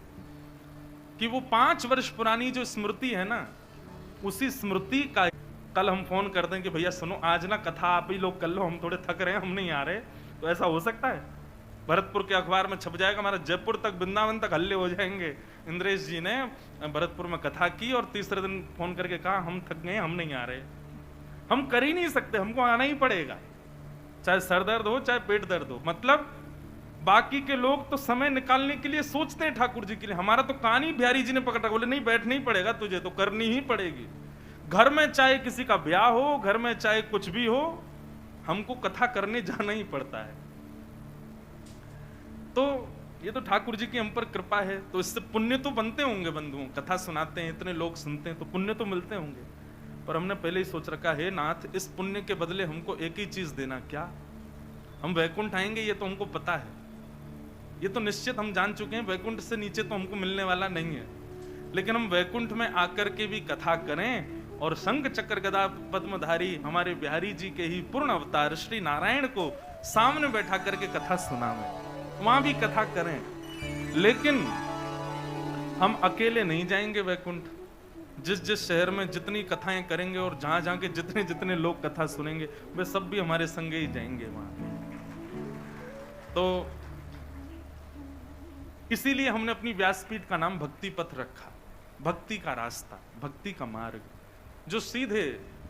Speaker 1: कि वो 5 वर्ष पुरानी जो स्मृति है ना, उसी स्मृति का कल हम फोन कर दें कि भैया सुनो आज ना कथा आप ही लोग कर लो, हम थोड़े थक रहे हैं, हम नहीं आ रहे, तो ऐसा हो सकता है? भरतपुर के अखबार में छप जाएगा, हमारा जयपुर तक वृंदावन तक हल्ले हो जाएंगे। इंद्रेश जी ने भरतपुर में कथा की और तीसरे दिन फोन करके कहा हम थक गए, हम नहीं आ रहे। हम कर ही नहीं सकते, हमको आना ही पड़ेगा, चाहे सर दर्द हो चाहे पेट दर्द हो। मतलब बाकी के लोग तो समय निकालने के लिए सोचते हैं ठाकुर जी के लिए, हमारा तो कान ही बिहारी जी ने पकड़ा, बोले नहीं बैठना ही पड़ेगा तुझे, तो करनी ही पड़ेगी। घर में चाहे किसी का ब्याह हो, घर में चाहे कुछ भी हो, हमको कथा करने जाना ही पड़ता है। तो ये तो ठाकुर जी की हम पर कृपा है, तो इससे पुण्य तो बनते होंगे बंधुओं, कथा सुनाते हैं, इतने लोग सुनते हैं तो पुण्य तो मिलते होंगे। पर हमने पहले ही सोच रखा है नाथ, इस पुण्य के बदले हमको एक ही चीज देना, क्या? हम वैकुंठ आएंगे, ये तो हमको पता है, ये तो निश्चित हम जान चुके हैं, वैकुंठ से नीचे तो हमको मिलने वाला नहीं है। लेकिन हम वैकुंठ में आकर के भी कथा करें और शंख चक्र गदा पद्मधारी हमारे बिहारी जी के ही पूर्ण अवतार श्री नारायण को सामने बैठा करके कथा सुनावें, वहां भी कथा करें। लेकिन हम अकेले नहीं जाएंगे वैकुंठ। जिस जिस शहर में जितनी कथाएं करेंगे और जहां जहां के जितने जितने लोग कथा सुनेंगे, वे सब भी हमारे संगे ही जाएंगे वहां। तो इसीलिए हमने अपनी व्यासपीठ का नाम भक्ति पथ रखा। भक्ति का रास्ता, भक्ति का मार्ग, जो सीधे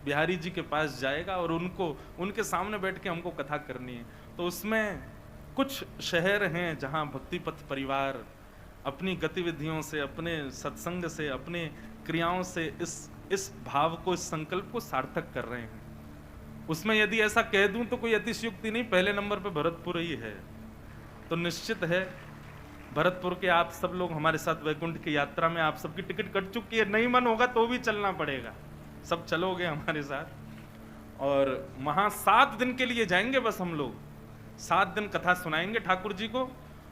Speaker 1: बिहारी जी के पास जाएगा और उनके सामने बैठ के हमको कथा करनी है। तो उसमें कुछ शहर हैं जहां भक्ति पथ परिवार अपनी गतिविधियों से, अपने सत्संग से, अपने क्रियाओं से इस भाव को, इस संकल्प को सार्थक कर रहे हैं। उसमें यदि ऐसा कह दूं तो कोई अतिशयोक्ति नहीं, पहले नंबर पे भरतपुर ही है। तो निश्चित है भरतपुर के आप सब लोग हमारे साथ वैकुंठ की यात्रा में, आप सबकी टिकट कट चुकी है, नहीं मन होगा तो भी चलना पड़ेगा, सब चलोगे हमारे साथ। और वहां 7 दिन के लिए जाएंगे बस हम लोग, 7 दिन कथा सुनाएंगे ठाकुर जी को,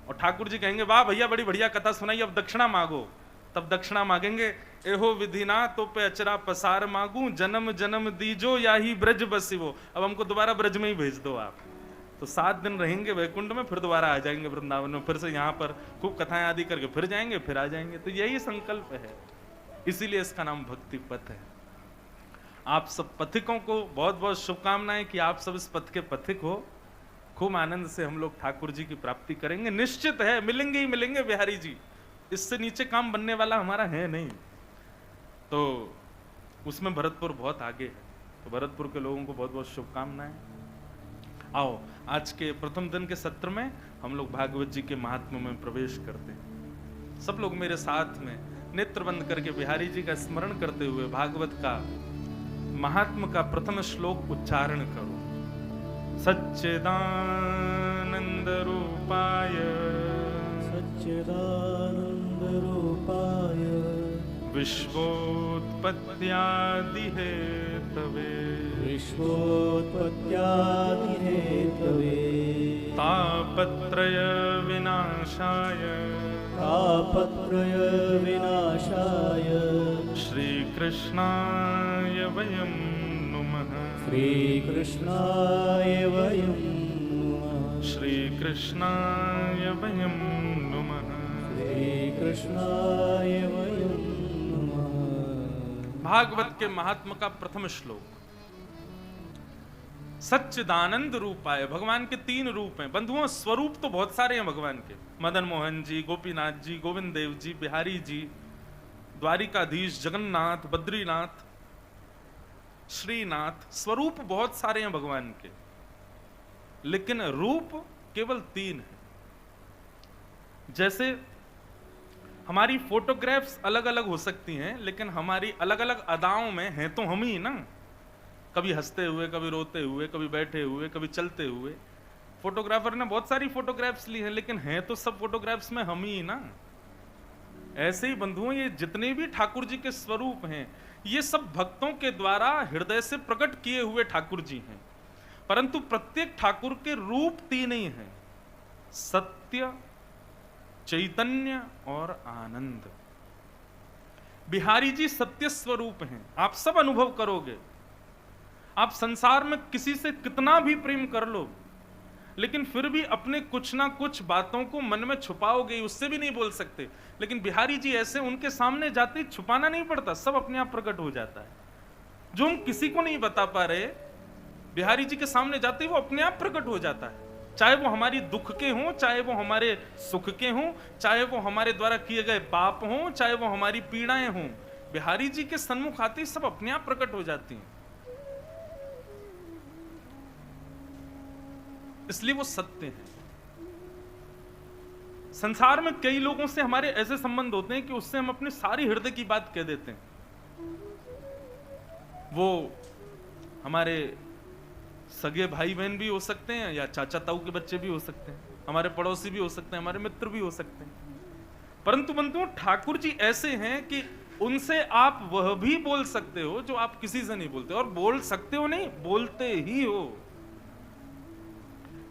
Speaker 1: और ठाकुर जी कहेंगे वाह भैया बड़ी बढ़िया कथा सुनाई, अब दक्षिणा मांगो। तब दक्षिणा मांगेंगे, एहो विधिना तो पे अचरा पसार मांगू, जन्म जन्म दीजो या ही ब्रज बसिवो। अब हमको दोबारा ब्रज में ही भेज दो आप। तो 7 दिन रहेंगे वैकुंठ में, फिर दोबारा आ जाएंगे वृंदावन में, फिर से यहाँ पर खूब कथाएं आदि करके फिर जाएंगे, फिर आ जाएंगे। तो यही संकल्प है, इसीलिए इसका नाम भक्ति पथ है। आप सब पथिकों को बहुत बहुत शुभकामनाएं कि आप सब इस पथ के पथिक हो। खूब आनंद से हम लोग ठाकुर जी की प्राप्ति करेंगे, निश्चित है मिलेंगे ही मिलेंगे बिहारी जी, इससे नीचे काम बनने वाला हमारा है नहीं। तो उसमें भरतपुर बहुत आगे है, तो भरतपुर के लोगों को बहुत बहुत शुभकामनाएं। आओ आज के प्रथम दिन के सत्र में हम लोग भागवत जी के महात्म्य में प्रवेश करते हैं। सब लोग मेरे साथ में नेत्र बंद करके बिहारी जी का स्मरण करते हुए भागवत का महात्म्य का प्रथम श्लोक उच्चारण करो। सच्चिदानंद रूपाय
Speaker 2: सच्चिदानंद रूपाय
Speaker 1: विश्वोत्पत्त्यादि हेतवे
Speaker 2: विश्वोत्पत्त्यादि हेतवे
Speaker 1: तापत्रय विनाशाय
Speaker 2: तापत्रय विनाशाय
Speaker 1: श्रीकृष्णाय वयं नुमः
Speaker 2: श्रीकृष्णाय वयं नुमः
Speaker 1: श्रीकृष्णाय वयं नुमः
Speaker 2: श्रीकृष्णाय वयं नुमः।
Speaker 1: भागवत के महात्मा का प्रथम श्लोक। सच्चिदानंद रूपाय, भगवान के 3 रूप हैं बंधुओं। स्वरूप तो बहुत सारे हैं भगवान के, मदन मोहन जी, गोपीनाथ जी, गोविंद देव जी, बिहारी जी, द्वारिकाधीश, जगन्नाथ, बद्रीनाथ, श्रीनाथ, स्वरूप बहुत सारे हैं भगवान के, लेकिन रूप केवल 3 है। जैसे हमारी फोटोग्राफ्स अलग अलग हो सकती हैं, लेकिन हमारी अलग अलग अदाओं में हैं तो हम ही ना, कभी हंसते हुए, कभी रोते हुए, कभी बैठे हुए, कभी चलते हुए। फोटोग्राफर ने बहुत सारी फोटोग्राफ्स ली हैं, लेकिन हैं तो सब फोटोग्राफ्स में हम ही ना। ऐसे ही बंधुओं ये जितने भी ठाकुर जी के स्वरूप हैं, ये सब भक्तों के द्वारा हृदय से प्रकट किए हुए ठाकुर जी हैं। परंतु प्रत्येक ठाकुर के रूप 3 ही हैं, सत्य, चैतन्य और आनंद। बिहारी जी सत्य स्वरूप हैं, आप सब अनुभव करोगे। आप संसार में किसी से कितना भी प्रेम कर लो, लेकिन फिर भी अपने कुछ ना कुछ बातों को मन में छुपाओगे, उससे भी नहीं बोल सकते। लेकिन बिहारी जी ऐसे, उनके सामने जाते छुपाना नहीं पड़ता, सब अपने आप प्रकट हो जाता है। जो हम किसी को नहीं बता पा रहे, बिहारी जी के सामने जाते ही वो अपने आप प्रकट हो जाता है। चाहे वो हमारी दुख के हों, चाहे वो हमारे सुख के हों, चाहे वो हमारे द्वारा किए गए पाप हों, चाहे वो हमारी पीड़ाएं हों, बिहारी जी के सन्मुख आते ही सब अपने आप प्रकट हो जाती हैं। इसलिए वो सत्य है। संसार में कई लोगों से हमारे ऐसे संबंध होते हैं कि उससे हम अपनी सारी हृदय की बात कह देते हैं। वो हमारे सगे भाई बहन भी हो सकते हैं, या चाचा ताऊ के बच्चे भी हो सकते हैं, हमारे पड़ोसी भी हो सकते हैं, हमारे मित्र भी हो सकते हैं। परंतु बंधुओं, ठाकुर जी ऐसे हैं कि उनसे आप वह भी बोल सकते हो जो आप किसी से नहीं बोलते, और बोल सकते हो नहीं, बोलते ही हो।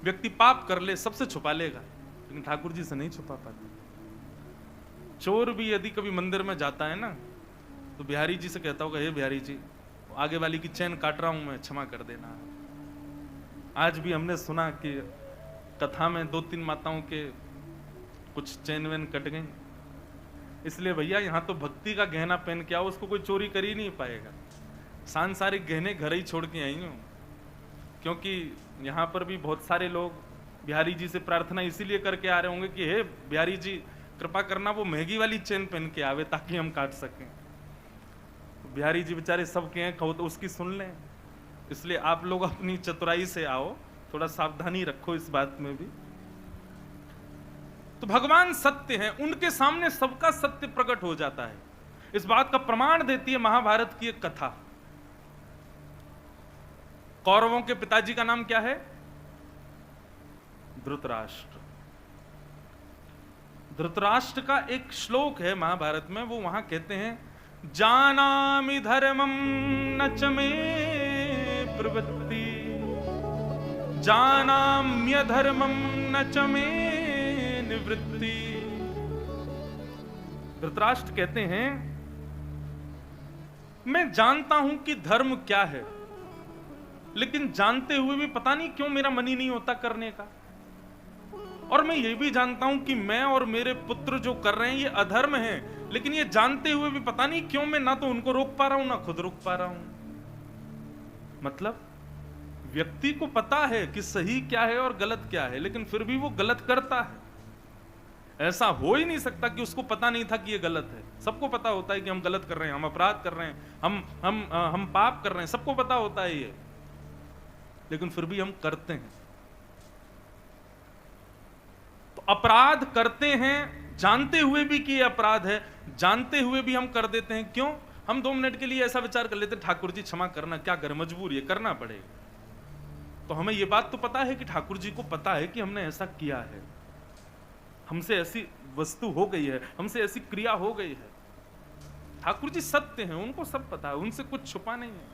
Speaker 1: व्यक्ति पाप कर ले सबसे छुपा लेगा, लेकिन ठाकुर जी से नहीं छुपा पाता। चोर भी यदि कभी मंदिर में जाता है ना, तो बिहारी जी से कहता होगा, हे बिहारी जी, आगे वाली की चैन काट रहा हूं मैं, क्षमा कर देना। आज भी हमने सुना कि कथा में 2-3 माताओं के कुछ चैन वैन कट गई, इसलिए भैया यहां तो भक्ति का गहना पहन के आओ, उसको कोई चोरी कर ही नहीं पाएगा। सांसारिक गहने घर ही छोड़ के आई हूं, क्योंकि यहां पर भी बहुत सारे लोग बिहारी जी से प्रार्थना इसीलिए करके आ रहे होंगे कि हे बिहारी जी, कृपा करना वो महंगी वाली चैन पहन के आवे ताकि हम काट सकें। तो बिहारी जी बेचारे सबके हैं, कहो तो उसकी सुन लें। इसलिए आप लोग अपनी चतुराई से आओ, थोड़ा सावधानी रखो इस बात में भी। तो भगवान सत्य हैं, उनके सामने सबका सत्य प्रकट हो जाता है। इस बात का प्रमाण देती है महाभारत की एक कथा। कौरवों के पिताजी का नाम क्या है? धृतराष्ट्र। धृतराष्ट्र का एक श्लोक है महाभारत में, वो वहां कहते हैं, जानामि धर्मं न च मे प्रवृत्ति, जानाम्य धर्मं न च मे निवृत्ति। धृतराष्ट्र कहते हैं, मैं जानता हूं कि धर्म क्या है, लेकिन जानते हुए भी पता नहीं क्यों मेरा मन ही नहीं होता करने का। और मैं ये भी जानता हूं कि मैं और मेरे पुत्र जो कर रहे हैं ये अधर्म है, लेकिन ये जानते हुए भी पता नहीं क्यों मैं ना तो उनको रोक पा रहा हूं, ना खुद रोक पा रहा हूं। मतलब व्यक्ति को पता है कि सही क्या है और गलत क्या है, लेकिन फिर भी वो गलत करता है। ऐसा हो ही नहीं सकता कि उसको पता नहीं था कि ये गलत है। सबको पता होता है कि हम गलत कर रहे हैं, हम अपराध कर रहे हैं, हम पाप कर रहे हैं, सबको पता होता है ये, लेकिन फिर भी हम करते हैं। तो अपराध करते हैं जानते हुए भी कि ये अपराध है, जानते हुए भी हम कर देते हैं। क्यों? हम 2 मिनट के लिए ऐसा विचार कर लेते, ठाकुर जी क्षमा करना, क्या कर, मजबूर ये करना पड़ेगा। तो हमें ये बात तो पता है कि ठाकुर जी को पता है कि हमने ऐसा किया है, हमसे ऐसी वस्तु हो गई है, हमसे ऐसी क्रिया हो गई है। ठाकुर जी सत्य हैं, उनको सब पता है, उनसे कुछ छुपा नहीं है।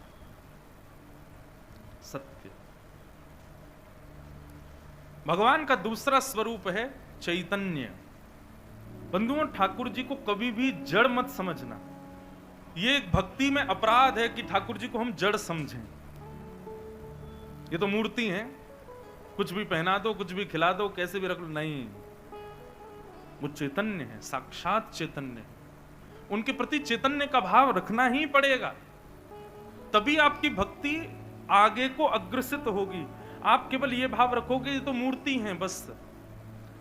Speaker 1: सत्य। भगवान का दूसरा स्वरूप है चैतन्य। बंधुओं, ठाकुर जी को कभी भी जड़ मत समझना। ये एक भक्ति में अपराध है कि ठाकुर जी को हम जड़ समझें। ये तो मूर्ति हैं, कुछ भी पहना दो, कुछ भी खिला दो, कैसे भी रख लो, नहीं, वो चैतन्य है, साक्षात चैतन्य है। उनके प्रति चैतन्य का भाव रखना ही पड़ेगा, तभी आपकी भक्ति आगे को अग्रसित होगी। आप केवल ये भाव रखोगे ये तो मूर्ति हैं बस,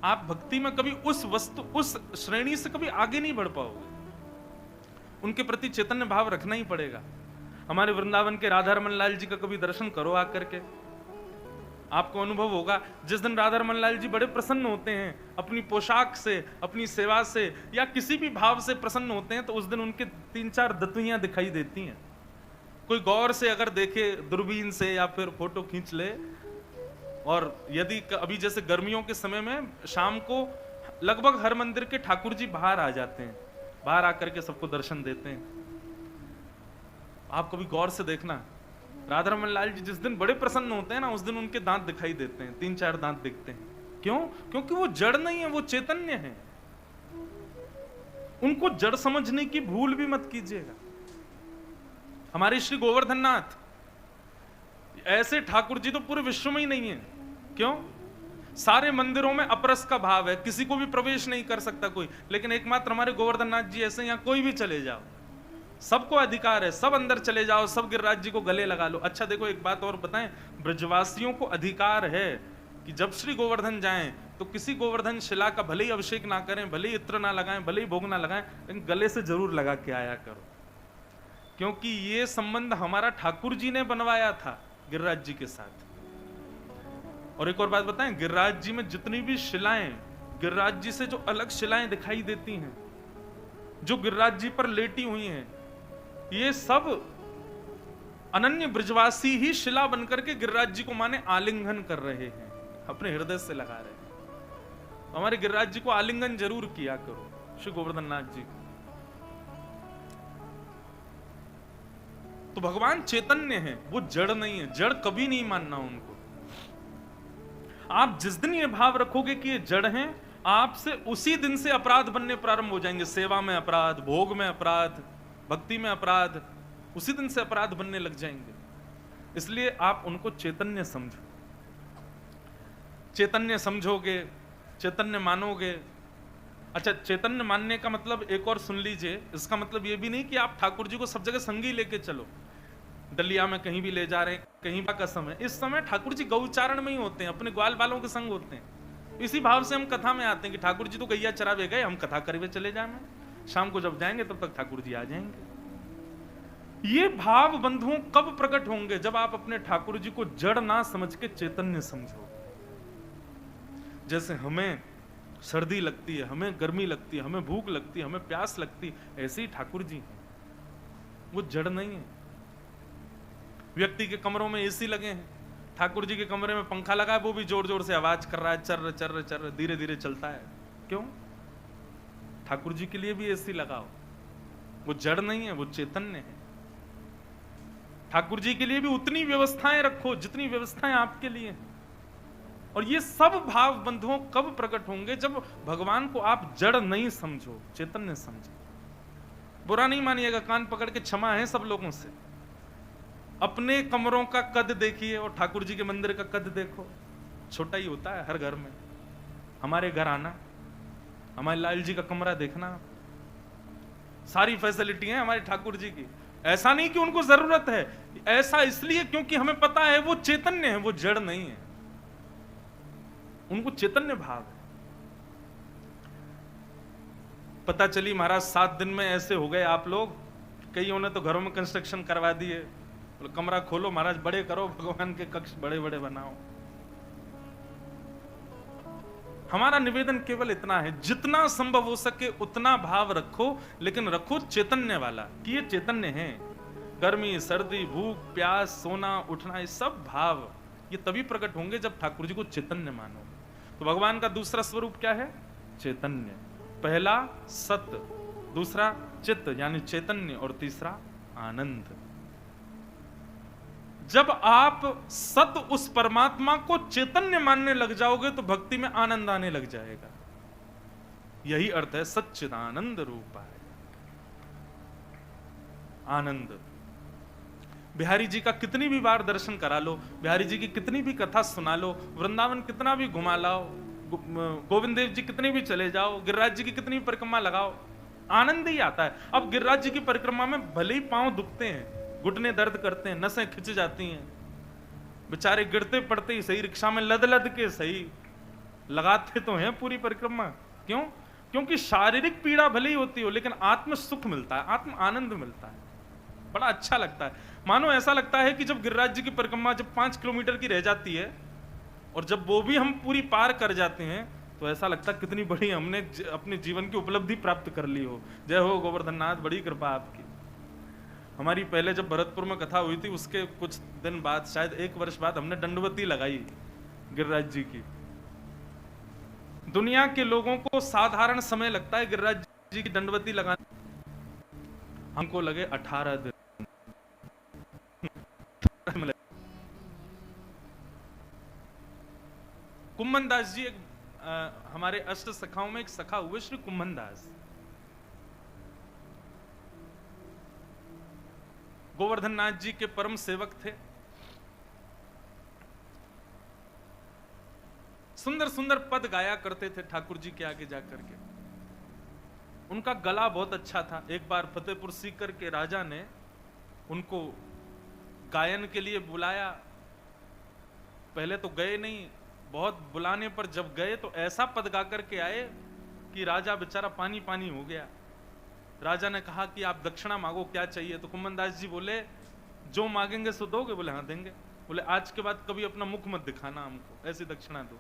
Speaker 1: आप भक्ति में कभी उस वस्तु, उस श्रेणी से कभी आगे नहीं बढ़ पाओगे। उनके प्रति चैतन्य भाव रखना ही पड़ेगा। हमारे वृंदावन के राधा रमन लाल जी का कभी दर्शन करो आकर के, आपको अनुभव होगा। जिस दिन राधा रमन लाल जी बड़े प्रसन्न होते हैं, अपनी पोशाक से, अपनी सेवा से, या किसी भी भाव से प्रसन्न होते हैं, तो उस दिन उनके 3-4 दतुइयां दिखाई देती हैं। कोई गौर से अगर देखे दूरबीन से या फिर फोटो खींच ले, और यदि अभी जैसे गर्मियों के समय में शाम को लगभग हर मंदिर के ठाकुर जी बाहर आ जाते हैं, बाहर आकर के सबको दर्शन देते हैं। आप कभी गौर से देखना, राधा रमन लाल जी जिस दिन बड़े प्रसन्न होते हैं ना, उस दिन उनके दांत दिखाई देते हैं, 3-4 दांत दिखते हैं। क्यों? क्योंकि वो जड़ नहीं है, वो चैतन्य है। उनको जड़ समझने की भूल भी मत कीजिएगा। हमारे श्री गोवर्धन नाथ ऐसे ठाकुर जी तो पूरे विश्व में ही नहीं है। क्यों? सारे मंदिरों में अपरस का भाव है, किसी को भी प्रवेश नहीं कर सकता कोई, लेकिन एकमात्र हमारे गोवर्धन नाथ जी ऐसे, यहां कोई भी चले जाओ, सबको अधिकार है, सब अंदर चले जाओ, सब गिरिराज जी को गले लगा लो। अच्छा देखो एक बात और बताएं, ब्रजवासियों को अधिकार है कि जब श्री गोवर्धन जाएं तो किसी गोवर्धन शिला का भले ही अभिषेक ना करें, भले ही इत्र ना लगाएं, भले ही भोग ना लगाएं, लेकिन गले से जरूर लगा के आया करो, क्योंकि ये संबंध हमारा ठाकुर जी ने बनवाया था गिरिराज जी के साथ। और एक और बात बताएं, गिरिराज जी में जितनी भी शिलाएं, गिरिराज जी से जो अलग शिलाएं दिखाई देती हैं, जो गिरिराज जी पर लेटी हुई हैं, ये सब अनन्य ब्रजवासी ही शिला बनकर के गिरिराज जी को माने आलिंगन कर रहे हैं, अपने हृदय से लगा रहे हैं। तो हमारे गिरिराज जी को आलिंगन जरूर किया करो, श्री गोवर्धन नाथ जी को। तो भगवान चैतन्य है, वो जड़ नहीं है, जड़ कभी नहीं मानना उनको। आप जिस दिन ये भाव रखोगे कि ये जड़ हैं, आपसे उसी दिन से अपराध बनने प्रारंभ हो जाएंगे। सेवा में अपराध, भोग में अपराध, भक्ति में अपराध, उसी दिन से अपराध बनने लग जाएंगे। इसलिए आप उनको चैतन्य समझो। चैतन्य समझोगे, चैतन्य मानोगे। अच्छा, चैतन्य मानने का मतलब एक और सुन लीजिए, इसका मतलब ये भी नहीं कि आप ठाकुर जी को सब जगह संगी लेके चलो, डलिया में कहीं भी ले जा रहे हैं, कहीं का समय। इस समय ठाकुर जी गौचारण में ही होते हैं, अपने ग्वाल बालों के संग होते हैं। इसी भाव से हम कथा में आते हैं कि ठाकुर जी तो गैया चरावे गए, हम कथा करवे चले जाएं, शाम को जब जाएंगे तब तक ठाकुर जी आ जाएंगे। ये भाव बंधुओं कब प्रकट होंगे? जब आप अपने ठाकुर जी को जड़ ना समझ के चैतन्य समझो। जैसे हमें सर्दी लगती है, हमें गर्मी लगती है, हमें भूख लगती है, हमें प्यास लगती है, ऐसे ही ठाकुर जी हैं, वो जड़ नहीं है। व्यक्ति के कमरों में एसी लगे हैं, ठाकुर जी के कमरे में पंखा लगा है, वो भी जोर जोर से आवाज कर रहा है, चर्र चर्र चर्र, धीरे धीरे चलता है। क्यों? ठाकुर जी के लिए भी एसी लगाओ, वो जड़ नहीं है, वो चैतन्य है। ठाकुर जी के लिए भी उतनी व्यवस्थाएं रखो जितनी व्यवस्थाएं आपके लिए हैं। और ये सब भाव बंधुओं कब प्रकट होंगे? जब भगवान को आप जड़ नहीं समझो, चैतन्य समझो। बुरा नहीं मानिएगा, कान पकड़ के क्षमा है सब लोगों से। अपने कमरों का कद देखिए और ठाकुर जी के मंदिर का कद देखो, छोटा ही होता है हर घर में। हमारे घर आना, हमारे लाल जी का कमरा देखना, सारी फैसिलिटी है हमारे ठाकुर जी की। ऐसा नहीं कि उनको जरूरत है, ऐसा इसलिए क्योंकि हमें पता है वो चैतन्य है, वो जड़ नहीं है, उनको चैतन्य भाव है। पता चली महाराज 7 दिन में ऐसे हो गए आप लोग, कईयों ने तो घरों में कंस्ट्रक्शन करवा दिए, कमरा खोलो महाराज, बड़े करो, भगवान के कक्ष बड़े बड़े बनाओ। हमारा निवेदन केवल इतना है, जितना संभव हो सके उतना भाव रखो, लेकिन रखो चैतन्य वाला, कि ये चैतन्य है। गर्मी, सर्दी, भूख, प्यास, सोना, उठना, ये सब भाव ये तभी प्रकट होंगे जब ठाकुर जी को चैतन्य मानो। तो भगवान का दूसरा स्वरूप क्या है? चैतन्य। पहला सत्य, दूसरा चित्त यानी चैतन्य, और तीसरा आनंद। जब आप सत उस परमात्मा को चैतन्य मानने लग जाओगे तो भक्ति में आनंद आने लग जाएगा। यही अर्थ है सच्चिदानंद रूपाय। आनंद। बिहारी जी का कितनी भी बार दर्शन करा लो, बिहारी जी की कितनी भी कथा सुना लो, वृंदावन कितना भी घुमा लाओ, गोविंद देव जी कितने भी चले जाओ, गिरिराज जी की कितनी भी परिक्रमा लगाओ, आनंद ही आता है। अब गिरिराज जी की परिक्रमा में भले ही पांव दुखते हैं, घुटने दर्द करते हैं, नसें खिंच जाती हैं, बेचारे गिरते पड़ते ही सही, रिक्शा में लद लद के सही, लगाते तो हैं पूरी परिक्रमा। क्यों? क्योंकि शारीरिक पीड़ा भले ही होती हो, लेकिन आत्म सुख मिलता है, आत्म आनंद मिलता है, बड़ा अच्छा लगता है। मानो ऐसा लगता है कि जब गिरिराज जी की परिक्रमा जब 5 किलोमीटर की रह जाती है और जब वो भी हम पूरी पार कर जाते हैं, तो ऐसा लगता है कितनी बड़ी हमने अपने जीवन की उपलब्धि प्राप्त कर ली हो। जय हो गोवर्धन नाथ, बड़ी कृपा आपकी। हमारी पहले जब भरतपुर में कथा हुई थी, उसके कुछ दिन बाद, शायद 1 वर्ष बाद, हमने दंडवती लगाई गिरिराज जी की। दुनिया के लोगों को साधारण समय लगता है गिरिराज जी की दंडवती लगाने, हमको लगे 18 दिन। कुम्भन दास जी, हमारे अष्ट सखाओं में एक सखा हुए श्री कुम्भन दास, गोवर्धन नाथ जी के परम सेवक थे। सुंदर सुंदर पद गाया करते थे ठाकुर जी के आगे जाकर के। उनका गला बहुत अच्छा था। एक बार फतेहपुर सीकर के राजा ने उनको गायन के लिए बुलाया। पहले तो गए नहीं, बहुत बुलाने पर जब गए तो ऐसा पद गा करके आए कि राजा बेचारा पानी पानी हो गया। राजा ने कहा कि आप दक्षिणा मांगो, क्या चाहिए? तो कुम्मन दास जी बोले, जो मांगेंगे सो दोगे? बोले हाँ देंगे। बोले आज के बाद कभी अपना मुख मत दिखाना हमको, ऐसी दक्षिणा दो,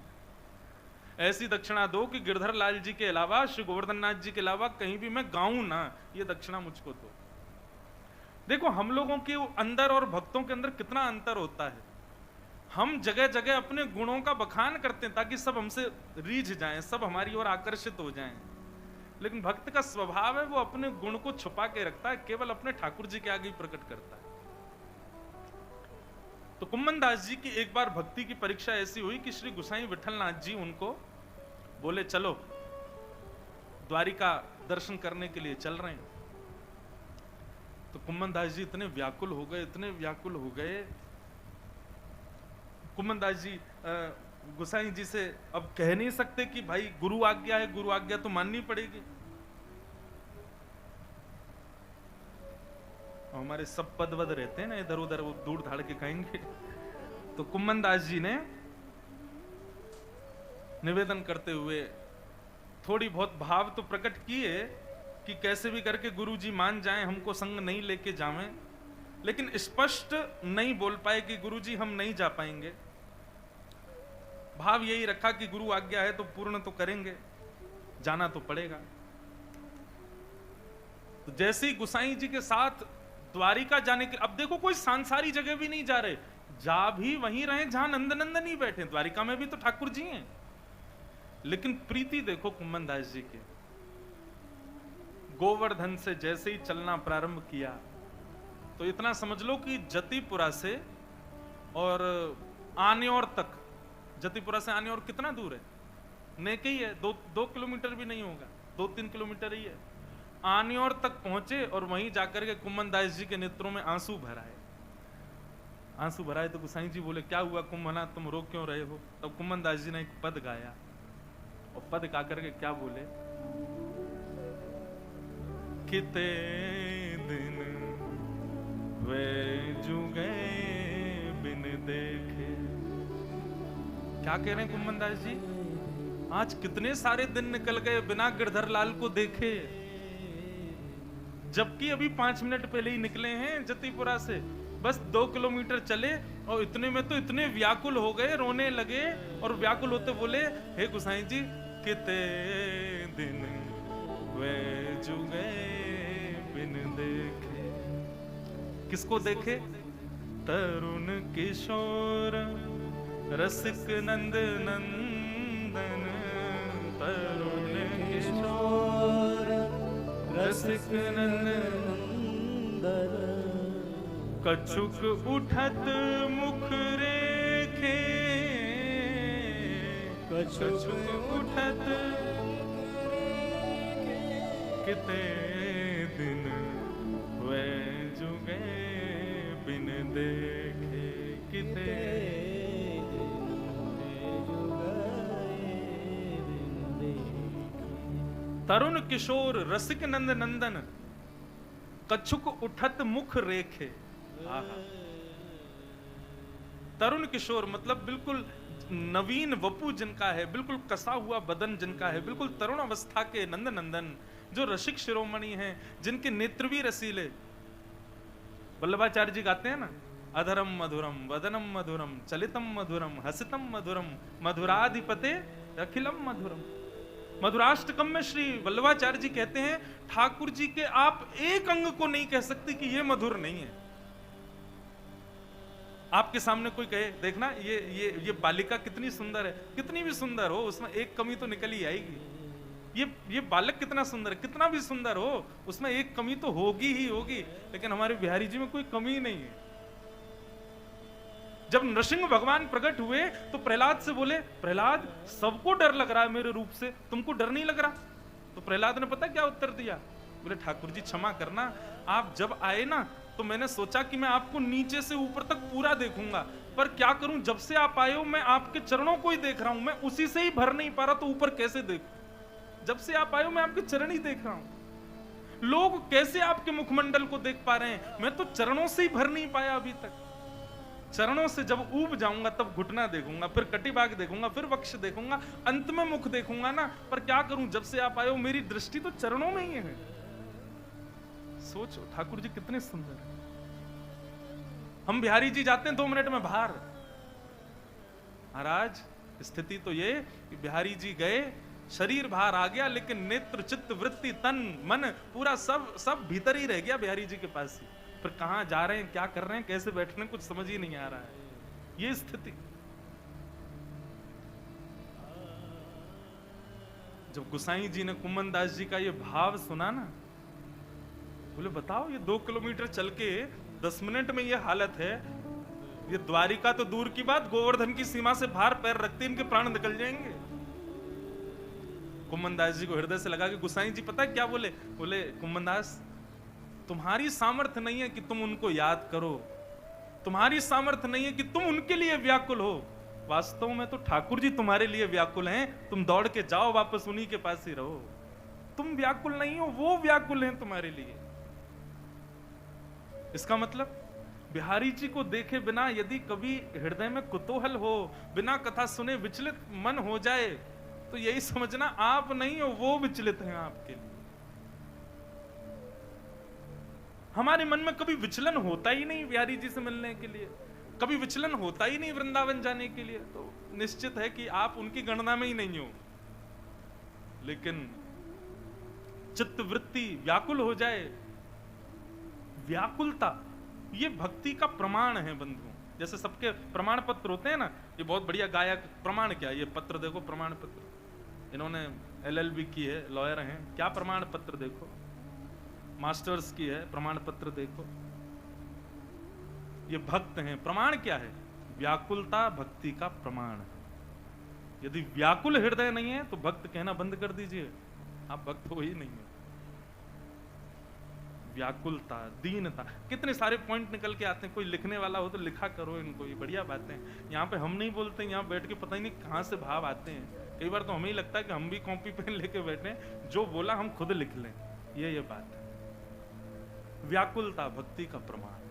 Speaker 1: ऐसी दक्षिणा दो कि गिरधर लाल जी के अलावा, श्री गोवर्धन नाथ जी के अलावा कहीं भी मैं गाऊं ना, ये दक्षिणा मुझको दो। देखो हम लोगों के अंदर और भक्तों के अंदर कितना अंतर होता है। हम जगह जगह अपने गुणों का बखान करते हैं ताकि सब हमसे रीझ जाएं, सब हमारी ओर आकर्षित हो जाएं। लेकिन भक्त का स्वभाव है वो अपने गुण को छुपा के रखता है, केवल अपने ठाकुर जी के आगे ही प्रकट करता है। तो कुम्मन दास जी की एक बार भक्ति की परीक्षा ऐसी हुई कि श्री गुसाई विठलनाथ जी उनको बोले चलो द्वारिका दर्शन करने के लिए चल रहे हैं। तो कुम्मन दास जी इतने व्याकुल हो गए, इतने व्याकुल हो गए। कुम्मन दास जी गुसाई जी से अब कह नहीं सकते कि भाई गुरु आज्ञा है, गुरु आज्ञा तो माननी पड़ेगी। हमारे सब पद वद रहते हैं ना इधर उधर, वो दूर धाड़ के कहेंगे। तो कुम्मन दास जी ने निवेदन करते हुए थोड़ी बहुत भाव तो प्रकट किए कि कैसे भी करके गुरु जी मान जाएं, हमको संग नहीं लेके जावें, लेकिन स्पष्ट नहीं बोल पाए कि गुरु जी हम नहीं जा पाएंगे। भाव यही रखा कि गुरु आज्ञा है तो पूर्ण तो करेंगे, जाना तो पड़ेगा। तो जैसे ही गुसाई जी के साथ द्वारिका जाने के, अब देखो कोई सांसारी जगह भी नहीं जा रहे, जा भी वहीं रहे जहां नंदनंदन ही बैठे। द्वारिका में भी तो ठाकुर जी हैं, लेकिन प्रीति देखो कुम्मन दास जी के। गोवर्धन से जैसे ही चलना प्रारंभ किया तो इतना समझ लो कि जतिपुरा से और आनेौर तक, जतिपुरा से आनेौर कितना दूर है? नेके ही है, दो किलोमीटर भी नहीं होगा, 2-3 किलोमीटर ही है। आनेौर तक पहुंचे और वहीं जाकर के कुम्मन दास जी के नेत्रों में आंसू भराए। आंसू भराए तो गुसाई जी बोले क्या हुआ कुम्मना, तुम रो क्यों रहे हो? तब कुम्मन दास जी ने एक पद गाया और पद गा करके क्या बोले, किते दिन वे जुगे बिन देखे। क्या कह रहे हैं कुम्मन दास जी? आज कितने सारे दिन निकल गए बिना गिरधर लाल को देखे, जबकि अभी 5 मिनट पहले ही निकले हैं जतिपुरा से। बस 2 किलोमीटर चले और इतने में तो इतने व्याकुल हो गए, रोने लगे और व्याकुल होते बोले, हे गुसाई जी किते दिन वे जुगे बिन देखे। किसको देखे? तरुण किशोर रसिक नंद नंदन, तरुण किशोर रसिक नंद नंदन। कछुक उठत मुख रेखे, कछुक उठत किते दिन वे जुगे बिन देखे, किते तरुण किशोर रसिक नंद नंदन, कछुक उठत मुख रेखे। आहा। तरुण किशोर मतलब बिल्कुल नवीन वपु जिनका है, बिल्कुल कसा हुआ बदन जिनका है, बिल्कुल तरुण अवस्था के नंद नंदन, जो रसिक शिरोमणि हैं, जिनके नेत्र भी रसीले। वल्लभाचार्य जी गाते हैं ना, अधरम मधुरम वदनम मधुरम चलितम मधुरम हसितम मधुरम मधुराधिपते अखिलम मधुरम। मधुराष्टकम में श्री वल्लभाचार्य जी कहते हैं ठाकुर जी के आप एक अंग को नहीं कह सकते कि ये मधुर नहीं है। आपके सामने कोई कहे देखना ये बालिका कितनी सुंदर है, कितनी भी सुंदर हो उसमें एक कमी तो निकल ही आएगी। ये बालक कितना सुंदर है, कितना भी सुंदर हो उसमें एक कमी तो होगी ही होगी। लेकिन हमारे बिहारी जी में कोई कमी नहीं है। जब नृसिंह भगवान प्रकट हुए तो प्रहलाद से बोले, प्रहलाद सबको डर लग रहा है मेरे रूप से, तुमको डर नहीं लग रहा? तो प्रहलाद ने पता क्या उत्तर दिया? बोले ठाकुर जी क्षमा करना, आप जब आए ना तो मैंने सोचा कि मैं आपको नीचे से ऊपर तक पूरा देखूंगा, पर क्या करूं, जब से आप आए हो मैं आपके चरणों को ही देख रहा हूं, मैं उसी से ही भर नहीं पा रहा, तो ऊपर कैसे देखूं? जब से आप आए हो मैं आपके चरण ही देख रहा हूं। लोग कैसे आपके मुखमंडल को देख पा रहे हैं? मैं तो चरणों से ही भर नहीं पाया अभी तक। चरणों से जब ऊब जाऊंगा तब घुटना देखूंगा, फिर कटिभाग देखूंगा, फिर वक्ष देखूंगा, अंत में मुख देखूंगा ना। पर क्या करूं, जब से आप आए हो मेरी दृष्टि तो चरणों में ही है। सोचो ठाकुर जी कितने सुंदर है। हम बिहारी जी जाते हैं 2 मिनट में बाहर। महाराज स्थिति तो ये कि बिहारी जी गए, शरीर बाहर आ गया, लेकिन नेत्र चित्त वृत्ति तन मन पूरा सब भीतर ही रह गया बिहारी जी के पास ही। फिर कहां जा रहे हैं, क्या कर रहे हैं, कैसे बैठ रहे हैं, कुछ समझ ही नहीं आ रहा है। ये स्थिति। जब गोसाई जी ने कुम्मन दास जी का ये भाव सुना ना, बोले बताओ ये 2 किलोमीटर चल के 10 मिनट में ये हालत है, ये द्वारिका तो दूर की बात, गोवर्धन की सीमा से बाहर पैर रखते इनके प्राण निकल जाएंगे। कुम्मन दास जी को हृदय से लगा कि गोसाई जी पता है क्या बोले? बोले कुम्मन दास, तुम्हारी सामर्थ्य नहीं है कि तुम उनको याद करो, तुम्हारी सामर्थ्य नहीं है कि तुम उनके लिए व्याकुल हो, वास्तव में तो ठाकुर जी तुम्हारे लिए व्याकुल हैं। तुम दौड़ के जाओ वापस, उन्हीं के पास ही रहो। तुम व्याकुल नहीं हो, वो व्याकुल हैं तुम्हारे लिए। इसका मतलब बिहारी जी को देखे बिना यदि कभी हृदय में कुतूहल हो, बिना कथा सुने विचलित मन हो जाए, तो यही समझना आप नहीं हो, वो विचलित हैं आपके लिए। हमारे मन में कभी विचलन होता ही नहीं बिहारी जी से मिलने के लिए, कभी विचलन होता ही नहीं वृंदावन जाने के लिए, तो निश्चित है कि आप उनकी गणना में ही नहीं हो। लेकिन चित्त वृत्ति व्याकुल हो जाए, व्याकुलता ये भक्ति का प्रमाण है बंधुओं। जैसे सबके प्रमाण पत्र होते हैं ना, ये बहुत बढ़िया गायक, प्रमाण क्या, ये पत्र देखो, प्रमाण पत्र, इन्होंने LLB की है, लॉयर हैं, क्या प्रमाण पत्र देखो, मास्टर्स की है, प्रमाण पत्र देखो, ये भक्त हैं। प्रमाण क्या है? व्याकुलता भक्ति का प्रमाण है। यदि व्याकुल हृदय नहीं है तो भक्त कहना बंद कर दीजिए, आप भक्त हो ही नहीं है। व्याकुलता, दीनता, कितने सारे पॉइंट निकल के आते हैं। कोई लिखने वाला हो तो लिखा करो इनको, ये बढ़िया बातें हैं। यहाँ पे हम नहीं बोलते, यहाँ बैठ के पता ही नहीं कहाँ से भाव आते हैं। कई बार तो हमें ही लगता है कि हम भी कॉपी पेन लेके बैठे, जो बोला हम खुद लिख लें। ये बात है। व्याकुलता भक्ति का प्रमाण।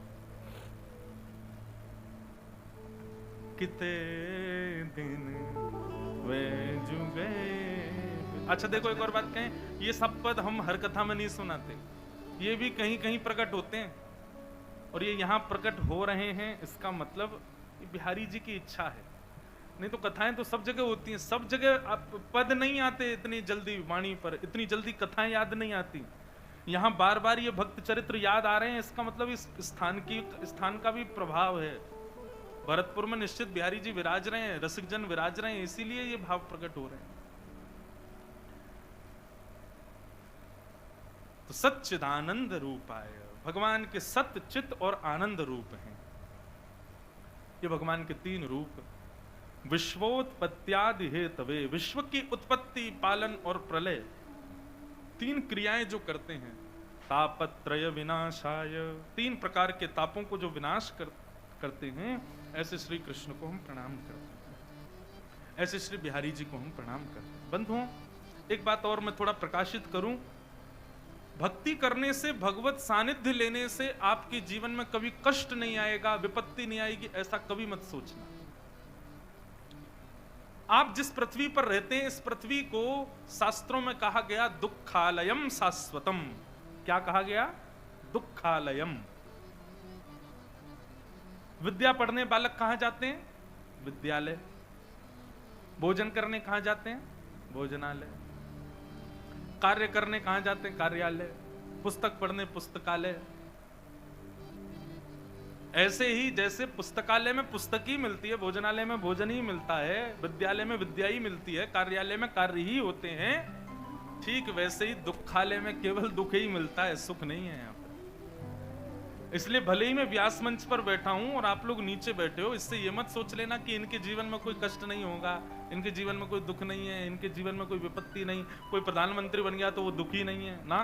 Speaker 1: किते दिन वे जुगे। अच्छा देखो एक और बात कहें, ये सब पद हम हर कथा में नहीं सुनाते, ये भी कहीं कहीं प्रकट होते हैं, और ये यहाँ प्रकट हो रहे हैं। इसका मतलब ये बिहारी जी की इच्छा है। नहीं तो कथाएं तो सब जगह होती हैं, सब जगह पद नहीं आते इतनी जल्दी वाणी पर, इतनी जल्दी कथाएं याद नहीं आती। यहाँ बार बार ये भक्त चरित्र याद आ रहे हैं, इसका मतलब इस स्थान का भी प्रभाव है। भरतपुर में निश्चित बिहारी जी विराज रहे हैं, रसिक जन विराज रहे हैं, इसीलिए ये भाव प्रकट हो रहे हैं। तो सच्चिदानंद रूपाय, भगवान के सत्य चित और आनंद रूप हैं। ये भगवान के 3 रूप। विश्वोत्पत्त्यादि हेतवे, विश्व की उत्पत्ति, पालन और प्रलय, 3 क्रियाएं जो करते हैं। तापत्रय विनाशाय, 3 प्रकार के तापों को जो विनाश करते हैं, ऐसे श्री कृष्ण को हम प्रणाम करते हैं, ऐसे श्री बिहारी जी को हम प्रणाम करते हैं। बंधुओं एक बात और मैं थोड़ा प्रकाशित करूं, भक्ति करने से, भगवत सानिध्य लेने से आपके जीवन में कभी कष्ट नहीं आएगा, विपत्ति नहीं आएगी, ऐसा कभी मत सोचना। आप जिस पृथ्वी पर रहते हैं, इस पृथ्वी को शास्त्रों में कहा गया दुखालयम शाश्वतम। क्या कहा गया? दुखालयम। विद्या पढ़ने बालक कहां जाते हैं? विद्यालय। भोजन करने कहां जाते हैं? भोजनालय। कार्य करने कहां जाते हैं? कार्यालय। पुस्तक पढ़ने पुस्तकालय। ऐसे ही जैसे पुस्तकालय में पुस्तक ही मिलती है, भोजनालय में भोजन ही मिलता है, विद्यालय में विद्या ही मिलती है, कार्यालय में कार्य ही होते हैं, ठीक वैसे ही दुखालय में केवल दुख ही मिलता है, सुख नहीं है यहाँ पर। इसलिए भले ही मैं व्यास मंच पर बैठा हूं और आप लोग नीचे बैठे हो, इससे ये मत सोच लेना कि इनके जीवन में कोई कष्ट नहीं होगा, इनके जीवन में कोई दुख नहीं है, इनके जीवन में कोई विपत्ति नहीं, कोई प्रधानमंत्री बन गया तो वो दुखी नहीं है ना।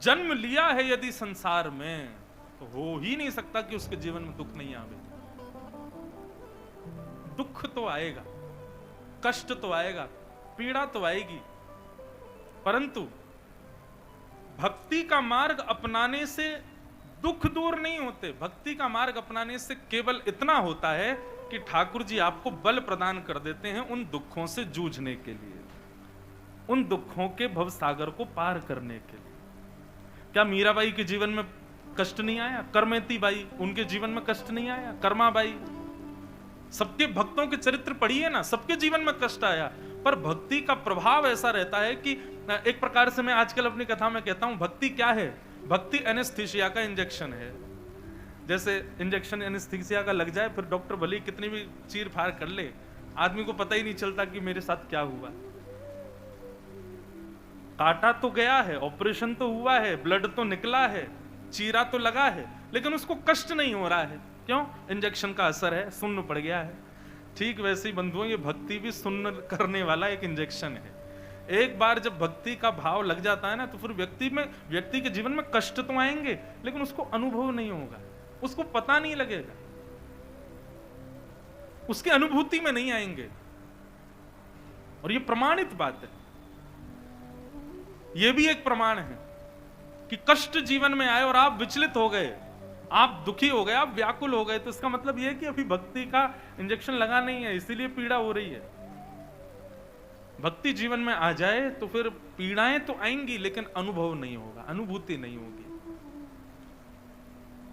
Speaker 1: जन्म लिया है यदि संसार में तो हो ही नहीं सकता कि उसके जीवन में दुख नहीं आवे। दुख तो आएगा, कष्ट तो आएगा, पीड़ा तो आएगी, परंतु भक्ति का मार्ग अपनाने से दुख दूर नहीं होते। भक्ति का मार्ग अपनाने से केवल इतना होता है कि ठाकुर जी आपको बल प्रदान कर देते हैं उन दुखों से जूझने के लिए, उन दुखों के भवसागर को पार करने के लिए। क्या मीराबाई के जीवन में कष्ट नहीं आया? करमेती बाई, उनके जीवन में कष्ट नहीं आया? कर्माबाई, सबके भक्तों के चरित्र पढ़िए ना, सबके जीवन में कष्ट आया, पर भक्ति का प्रभाव ऐसा रहता है कि एक प्रकार से मैं आजकल अपनी कथा में कहता हूं, भक्ति क्या है? भक्ति एनेस्थीसिया का इंजेक्शन है। जैसे इंजेक्शन एनेस्थीसिया का लग जाए, फिर डॉक्टर भले कितनी भी चीर फाड़ कर ले, आदमी को पता ही नहीं चलता कि मेरे साथ क्या हुआ। काटा तो गया है, ऑपरेशन तो हुआ है, ब्लड तो निकला है, चीरा तो लगा है, लेकिन उसको कष्ट नहीं हो रहा है। क्यों? इंजेक्शन का असर है, सुन्न पड़ गया है। ठीक वैसे ही बंधुओं, ये भक्ति भी सुन्न करने वाला एक इंजेक्शन है। एक बार जब भक्ति का भाव लग जाता है ना, तो फिर व्यक्ति के जीवन में कष्ट तो आएंगे, लेकिन उसको अनुभव नहीं होगा, उसको पता नहीं लगेगा, उसकी अनुभूति में नहीं आएंगे। और ये प्रमाणित बात है, ये भी एक प्रमाण है कि कष्ट जीवन में आए और आप विचलित हो गए, आप दुखी हो गए, आप व्याकुल हो गए, तो इसका मतलब यह है कि अभी भक्ति का इंजेक्शन लगा नहीं है, इसीलिए पीड़ा हो रही है। भक्ति जीवन में आ जाए तो फिर पीड़ाएं तो आएंगी, लेकिन अनुभव नहीं होगा, अनुभूति नहीं होगी।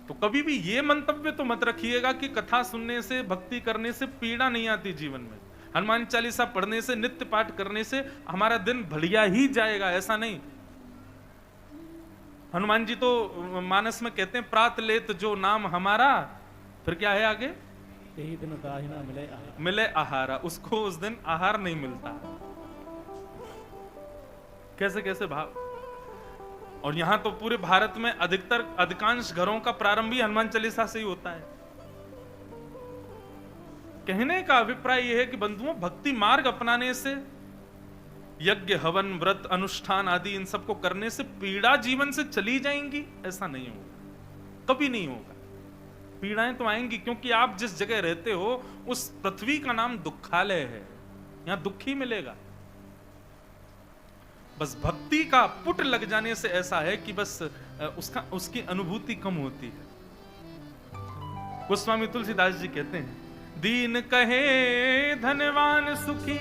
Speaker 1: तो कभी भी ये मंतव्य तो मत रखिएगा कि कथा सुनने से, भक्ति करने से पीड़ा नहीं आती जीवन में, हनुमान चालीसा पढ़ने से, नित्य पाठ करने से हमारा दिन बढ़िया ही जाएगा, ऐसा नहीं। हनुमान जी तो मानस में कहते हैं, प्रात लेत जो नाम हमारा, फिर क्या है आगे?
Speaker 2: यही दिन दाहिना मिले आहार।
Speaker 1: मिले आहारा, उसको उस दिन आहार नहीं मिलता। कैसे कैसे भाव। और यहां तो पूरे भारत में अधिकांश घरों का प्रारंभ ही हनुमान चालीसा से ही होता है। कहने का अभिप्राय यह है कि बंधुओं, भक्ति मार्ग अपनाने से, यज्ञ हवन व्रत अनुष्ठान आदि इन सबको करने से पीड़ा जीवन से चली जाएंगी, ऐसा नहीं होगा, कभी नहीं होगा। पीड़ाएं तो आएंगी, क्योंकि आप जिस जगह रहते हो उस पृथ्वी का नाम दुखालय है, यहां दुख ही मिलेगा। बस भक्ति का पुट लग जाने से ऐसा है कि बस उसकी अनुभूति कम होती है। गोस्वामी तुलसीदास जी कहते हैं, दीन कहे धनवान सुखी,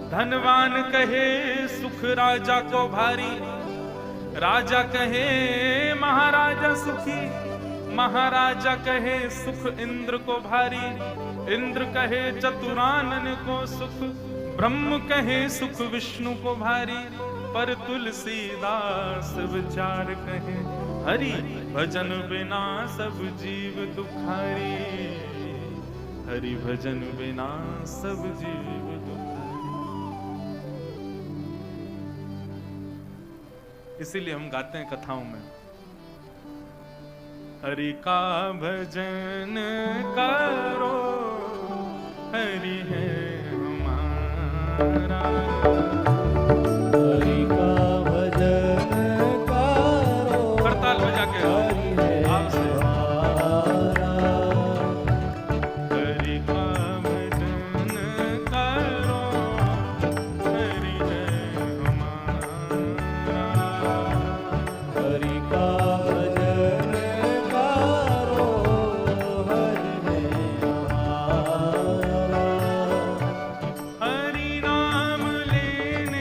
Speaker 1: धनवान कहे सुख राजा को भारी, राजा कहे महाराजा सुखी, महाराजा कहे सुख इंद्र को भारी, इंद्र कहे चतुरानन को सुख, ब्रह्म कहे सुख विष्णु को भारी, पर तुलसीदास विचार कहे, हरि भजन बिना सब जीव दुखारी, हरि भजन बिना सब जीव दुखारी। इसीलिए हम गाते हैं कथाओं में, हरि का भजन करो, हरि है हमारा,
Speaker 2: हरि का भजन करो,
Speaker 1: करताल बजा के
Speaker 2: हरि है
Speaker 1: आपसे,
Speaker 2: हमारा,
Speaker 1: हरि का भजन करो, हरि है हमारा,
Speaker 2: हरि का भजन करो, हरि है हमारा,
Speaker 1: हरि नाम लेने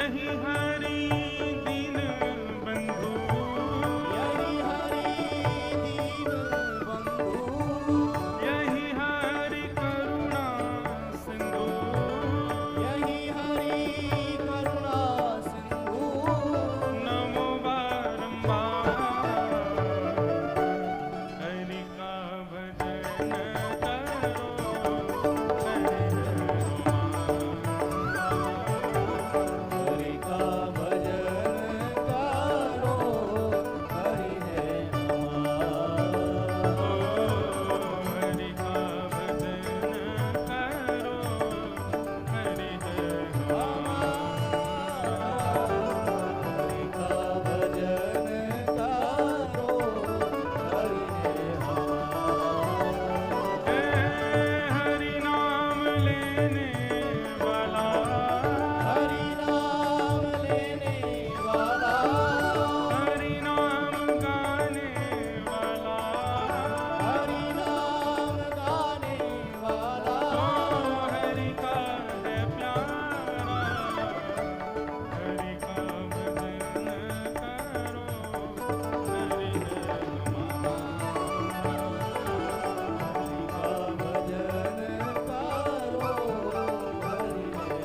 Speaker 1: यही हरि दीन बंधु,
Speaker 2: यही हरि दीन बंधु,
Speaker 1: यही हरि करुणा सिंधु,
Speaker 2: यही हरि करुणा सिंधु।
Speaker 1: नमो बारंबार हरि का भजन करो,
Speaker 2: हरि का भजन करो, हरि है हमारा।
Speaker 1: हरि का भजन करो, हरि है
Speaker 2: हरि का भजन करो, हरि है हमारा।
Speaker 1: हरि नाम लेने वाला,
Speaker 2: हरि नाम लेने वाला,
Speaker 1: हरि नाम गाने वाला,
Speaker 2: हरि नाम गाने वाला।
Speaker 1: हरि का है प्यारा, हरि का भजन करो, हरि है हमारा।
Speaker 2: हरि का भजन करो, हरि है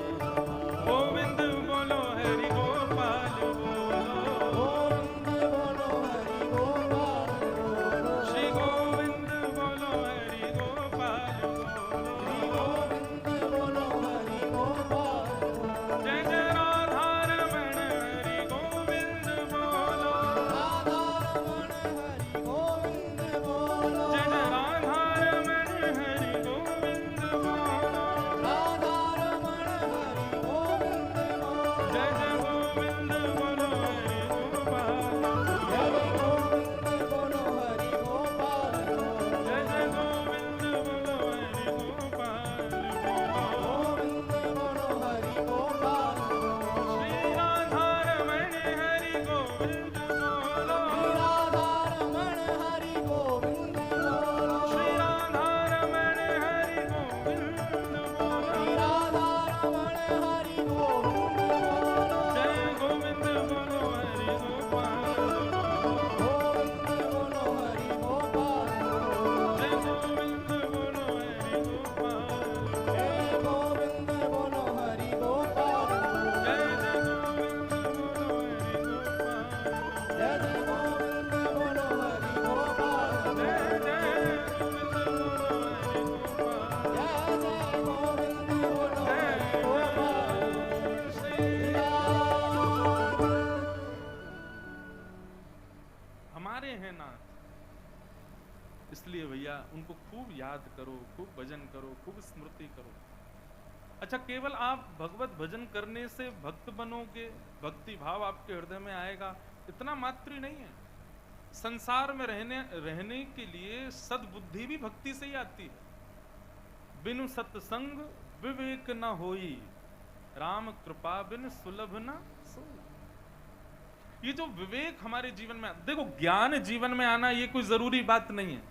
Speaker 2: हमारा।
Speaker 1: गोविंद बोलो हरि गोपाल बोलो,
Speaker 2: गोविंद बोलो हरि गोपाल बोलो,
Speaker 1: श्री गोविंद बोलो हरि गोपाल बोलो,
Speaker 2: गोविंद बोलो हरि गोपाल बोलो।
Speaker 1: जय जय राधा रमण हरि गोविंद बोलो,
Speaker 2: राधा रमण हरि गोविंद बोलो,
Speaker 1: जय जय राधा रमण हरि गोविंद बोलो,
Speaker 2: राधा रमण हरि गोविंद बोलो।
Speaker 1: जय जय गोविंद बोलो हरि गोपाल,
Speaker 2: जय गोविंद बोलो हरि गोपाल बोलो,
Speaker 1: जय जय गोविंद बोलो हरि गोपाल बोलो,
Speaker 2: गोविंद बोलो हरि गोपाल बोलो।
Speaker 1: श्री राधा रमण हरि गोविंद बोलो,
Speaker 2: राधा रमण हरि गोविंद बोलो,
Speaker 1: श्री राधा रमण हरि गोविंद बोलो,
Speaker 2: राधा रमण हरि गोविंद बोलो।
Speaker 1: जय गोविंद बोलो हरि गोपाल बोलो,
Speaker 2: गोविंद बोलो हरि गोपाल बोलो,
Speaker 1: जय गोविंद बोलो हरि गोपाल,
Speaker 2: जय गोविंद बोलो हरि गोपाल बोलो,
Speaker 1: जय जय गोविंद बोलो हरि गोपाल,
Speaker 2: जय जय गोविंद बोलो हरि गोपाल बोलो,
Speaker 1: जय जय गोविंद बोलो हरि गोपाल,
Speaker 2: जय जय गोविंद बोलो हरि गोपाल बोलो।
Speaker 1: श्री
Speaker 2: राम
Speaker 1: हमारे हैं नाथ, इसलिए भैया उनको खूब याद करो, खूब भजन करो, खूब स्मृति करो। अच्छा, केवल आप भगवत भजन करने से भक्त बनोगे, भक्ति भाव आपके हृदय में आएगा, इतना मात्र ही नहीं है। संसार में रहने के लिए सद्बुद्धि भी भक्ति से ही आती है। बिनु सत्संग विवेक न होई, राम कृपा बिन सुलभ न सोई। ये जो विवेक हमारे जीवन में, देखो ज्ञान जीवन में आना ये कोई जरूरी बात नहीं है।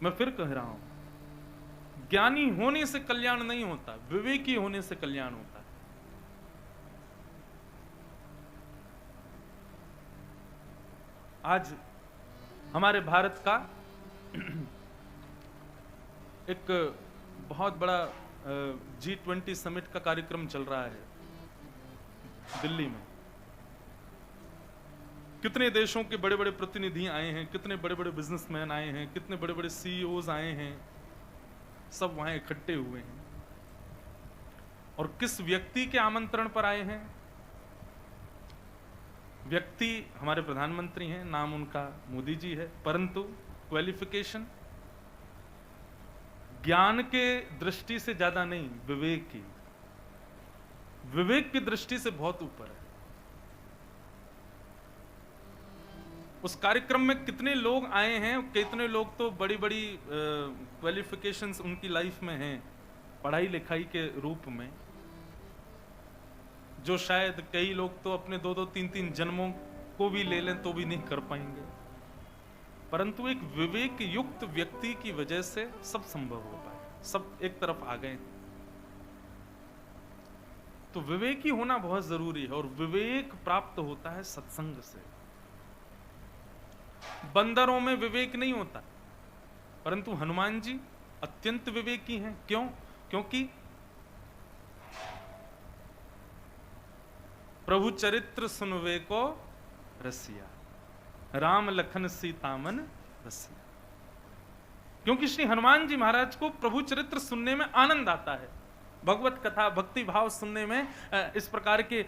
Speaker 1: मैं फिर कह रहा हूं, ज्ञानी होने से कल्याण नहीं होता, विवेकी होने से कल्याण होता है। आज हमारे भारत का एक बहुत बड़ा G20 समिट का कार्यक्रम चल रहा है दिल्ली में। कितने देशों के बड़े बड़े प्रतिनिधि आए हैं, कितने बड़े बड़े बिजनेसमैन आए हैं, कितने बड़े बड़े CEOs आए हैं, सब वहां इकट्ठे हुए हैं। और किस व्यक्ति के आमंत्रण पर आए हैं? व्यक्ति हमारे प्रधानमंत्री हैं, नाम उनका मोदी जी है, परंतु क्वालिफिकेशन ज्ञान के दृष्टि से ज्यादा नहीं, विवेक की दृष्टि से बहुत ऊपर है। उस कार्यक्रम में कितने लोग आए हैं, कितने लोग तो बड़ी बड़ी क्वालिफिकेशंस उनकी लाइफ में हैं, पढ़ाई लिखाई के रूप में, जो शायद कई लोग तो अपने 2-2, 3-3 जन्मों को भी ले लें तो भी नहीं कर पाएंगे। परंतु एक विवेक युक्त व्यक्ति की वजह से सब संभव हो पाए, सब एक तरफ आ गए। तो विवेकी होना बहुत जरूरी है, और विवेक प्राप्त होता है सत्संग से। बंदरों में विवेक नहीं होता, परंतु हनुमान जी अत्यंत विवेकी हैं। क्यों? क्योंकि प्रभु चरित्र सुनवे को रसिया, राम लखन सीतामन रसिया। क्योंकि श्री हनुमान जी महाराज को प्रभु चरित्र सुनने में आनंद आता है, भगवत कथा भक्ति भाव सुनने में। इस प्रकार के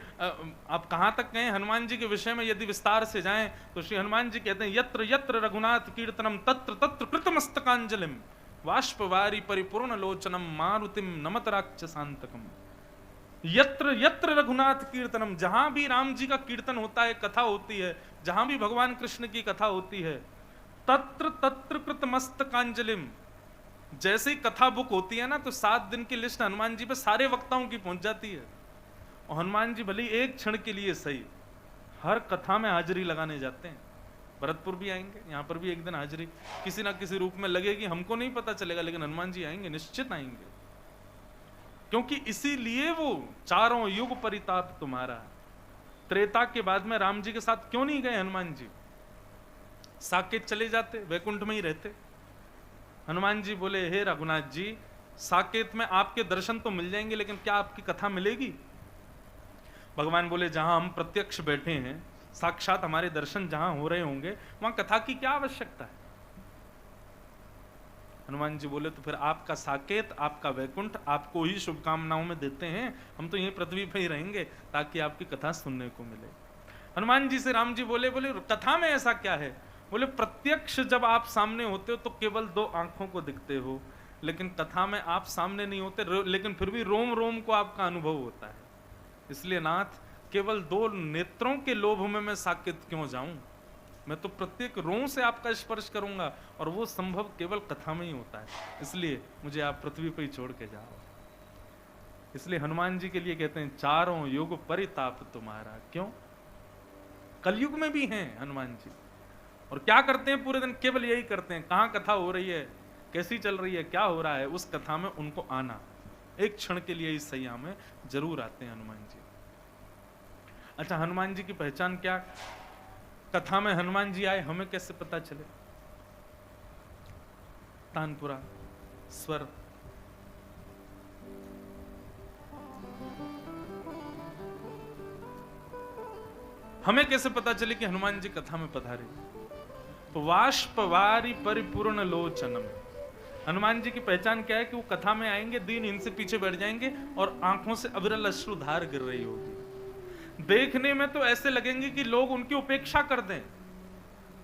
Speaker 1: आप कहां तक गए हनुमान जी के विषय में यदि विस्तार से जाएं तो श्री हनुमान जी कहते हैं, यत्र यत्र रघुनाथ कीर्तनम तत्र तत्र कृतमस्तकांजलिम वाष्पवारी परिपूर्ण लोचनम मारुतिम नमत राक्षसांतकम। यत्र यत्र रघुनाथ कीर्तनम, जहां भी राम जी का कीर्तन होता है, कथा होती है, जहां भी भगवान कृष्ण की कथा होती है, तत्र तत्र कृतमस्तकांजलिम। जैसे ही कथा बुक होती है ना, तो 7 दिन की लिस्ट हनुमान जी पे सारे वक्ताओं की पहुंच जाती है, और हनुमान जी भले एक क्षण के लिए सही हर कथा में हाजिरी लगाने जाते हैं। भरतपुर भी आएंगे, यहाँ पर भी एक दिन हाजिरी किसी ना किसी रूप में लगेगी, हमको नहीं पता चलेगा, लेकिन हनुमान जी आएंगे, निश्चित आएंगे। क्योंकि इसीलिए वो चारों युग परिताप तुम्हारा। त्रेता के बाद में राम जी के साथ क्यों नहीं गए हनुमान जी? साकेत चले जाते, वैकुंठ में ही रहते। हनुमान जी बोले, हे रघुनाथ जी, साकेत में आपके दर्शन तो मिल जाएंगे, लेकिन क्या आपकी कथा मिलेगी? भगवान बोले, जहां हम प्रत्यक्ष बैठे हैं, साक्षात हमारे दर्शन जहां हो रहे होंगे, वहां कथा की क्या आवश्यकता है? हनुमान जी बोले, तो फिर आपका साकेत, आपका वैकुंठ आपको ही शुभकामनाओं में देते हैं, हम तो यहीं पृथ्वी पर ही रहेंगे ताकि आपकी कथा सुनने को मिले। हनुमान जी से राम जी बोले कथा में ऐसा क्या है? बोले, प्रत्यक्ष जब आप सामने होते हो तो केवल 2 आंखों को दिखते हो, लेकिन कथा में आप सामने नहीं होते, लेकिन फिर भी रोम रोम को आपका अनुभव होता है। इसलिए नाथ, केवल 2 नेत्रों के लोभ में मैं साकेत क्यों जाऊं? मैं तो प्रत्येक रों से आपका स्पर्श करूंगा, और वो संभव केवल कथा में ही होता है। इसलिए मुझे आप पृथ्वी पर ही छोड़ के जाओ। इसलिए हनुमान जी के लिए कहते हैं, चारों युग परिताप तुम्हारा। क्यों? कलयुग में भी हैं हनुमान जी, और क्या करते हैं पूरे दिन? केवल यही करते हैं, कहां कथा हो रही है, कैसी चल रही है, क्या हो रहा है, उस कथा में उनको आना। एक क्षण के लिए इस सैया में जरूर आते हैं हनुमान जी। अच्छा, हनुमान जी की पहचान क्या? कथा में हनुमान जी आए, हमें कैसे पता चले? तानपुरा स्वर हमें कैसे पता चले कि हनुमान जी कथा में पधारे? तो वाष्पवारी परिपूर्ण लोचनम, हनुमान जी की पहचान क्या है कि वो कथा में आएंगे, दीन इनसे पीछे बैठ जाएंगे, और आंखों से अविरल अश्रुधार गिर रही होगी। देखने में तो ऐसे लगेंगे कि लोग उनकी उपेक्षा कर दें।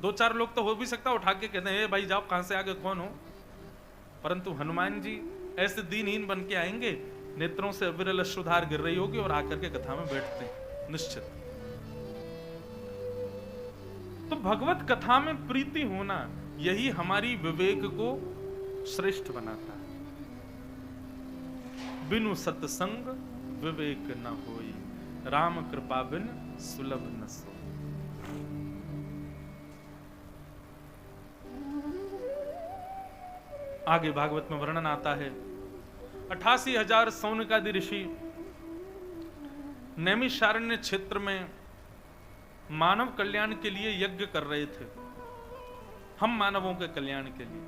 Speaker 1: 2-4 लोग तो हो भी सकता उठा के कहते हैं, भाई जाओ, कहां से आगे, कौन हो? परंतु हनुमान जी ऐसे दीनहीन बन के आएंगे, नेत्रों से अविरल अश्रुधार गिर रही होगी, और आकर के कथा में बैठते हैं निश्चित। तो भगवत कथा में प्रीति होना, यही हमारी विवेक को श्रेष्ठ बनाता है। बिनु सत्संग विवेक न होई, राम कृपा बिन सुलभ न सोई। आगे भागवत में वर्णन आता है, 88,000 सौनकादि ऋषि नैमिषारण्य क्षेत्र में मानव कल्याण के लिए यज्ञ कर रहे थे, हम मानवों के कल्याण के लिए।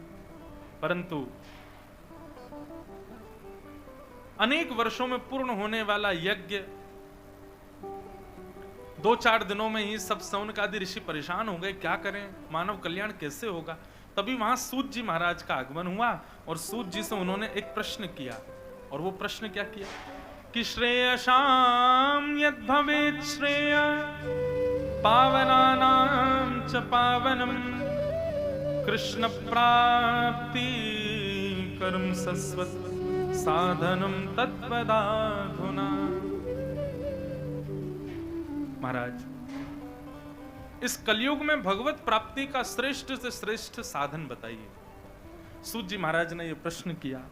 Speaker 1: परंतु अनेक वर्षों में पूर्ण होने वाला यज्ञ 2-4 दिनों में ही सब सौनकादि ऋषि परेशान हो गए, क्या करें, मानव कल्याण कैसे होगा? तभी वहां सूत जी महाराज का आगमन हुआ, और सूत जी से उन्होंने एक प्रश्न किया। और वो प्रश्न क्या किया कि श्रेयसाम यद भवेत् श्रेय पावनानां च पावनम कृष्ण प्राप्ति कर्म सस्वत साधनम तत्पदाधुना। महाराज, इस कलयुग में भगवत प्राप्ति का श्रेष्ठ से श्रेष्ठ साधन बताइए। सूत जी महाराज ने यह प्रश्न किया,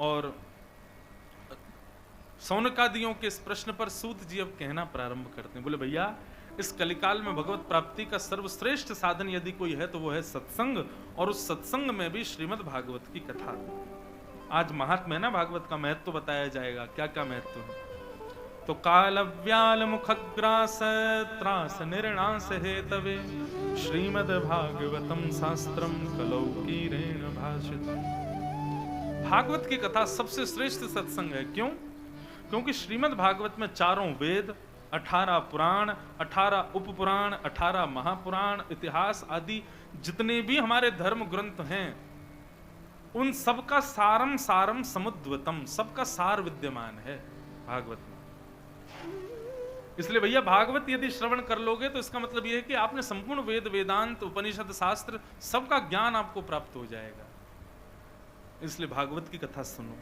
Speaker 1: और सौनकादियों के इस प्रश्न पर सूत जी अब कहना प्रारंभ करते हैं। बोले, भैया, इस कलिकाल में भगवत प्राप्ति का सर्वश्रेष्ठ साधन यदि कोई है तो वो है सत्संग, और उस सत्संग में भी श्रीमद् भागवत की कथा। आज महात्म्य है ना भागवत का, महत्व बताया जाएगा, क्या क्या महत्व है। तो काल व्याल मुखग्रास त्रास निर्णास हेतवे श्रीमद् भागवतम शास्त्रम कलौ कीरेण भाषितम्। भागवत की कथा सबसे श्रेष्ठ सत्संग है। क्यों? क्योंकि श्रीमद् भागवत में 4 वेद, 18 पुराण, 18 उपपुराण, 18 महापुराण, इतिहास आदि जितने भी हमारे धर्म ग्रंथ हैं, उन सबका सारम सारम समुद्वतम, सबका सार विद्यमान है भागवत में। इसलिए भैया भागवत यदि श्रवण कर लोगे तो इसका मतलब यह है कि आपने संपूर्ण वेद, वेदांत, उपनिषद, शास्त्र सबका ज्ञान आपको प्राप्त हो जाएगा। इसलिए भागवत की कथा सुनो।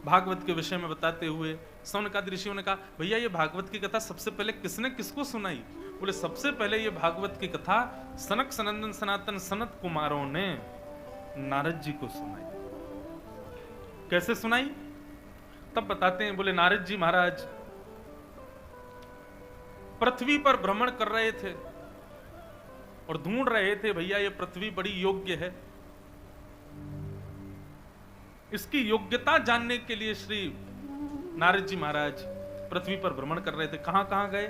Speaker 1: भागवत के विषय में बताते हुए सौनकादि ऋषियों ने कहा, भैया ये भागवत की कथा सबसे पहले किसने किसको सुनाई? बोले सबसे पहले ये भागवत की कथा सनक सनंदन सनातन सनत कुमारों ने नारद जी को सुनाई। कैसे सुनाई तब बताते हैं। बोले नारद जी महाराज पृथ्वी पर भ्रमण कर रहे थे और ढूंढ रहे थे, भैया ये पृथ्वी बड़ी योग्य है। इसकी योग्यता जानने के लिए श्री नारद जी महाराज पृथ्वी पर भ्रमण कर रहे थे। कहां कहां गए?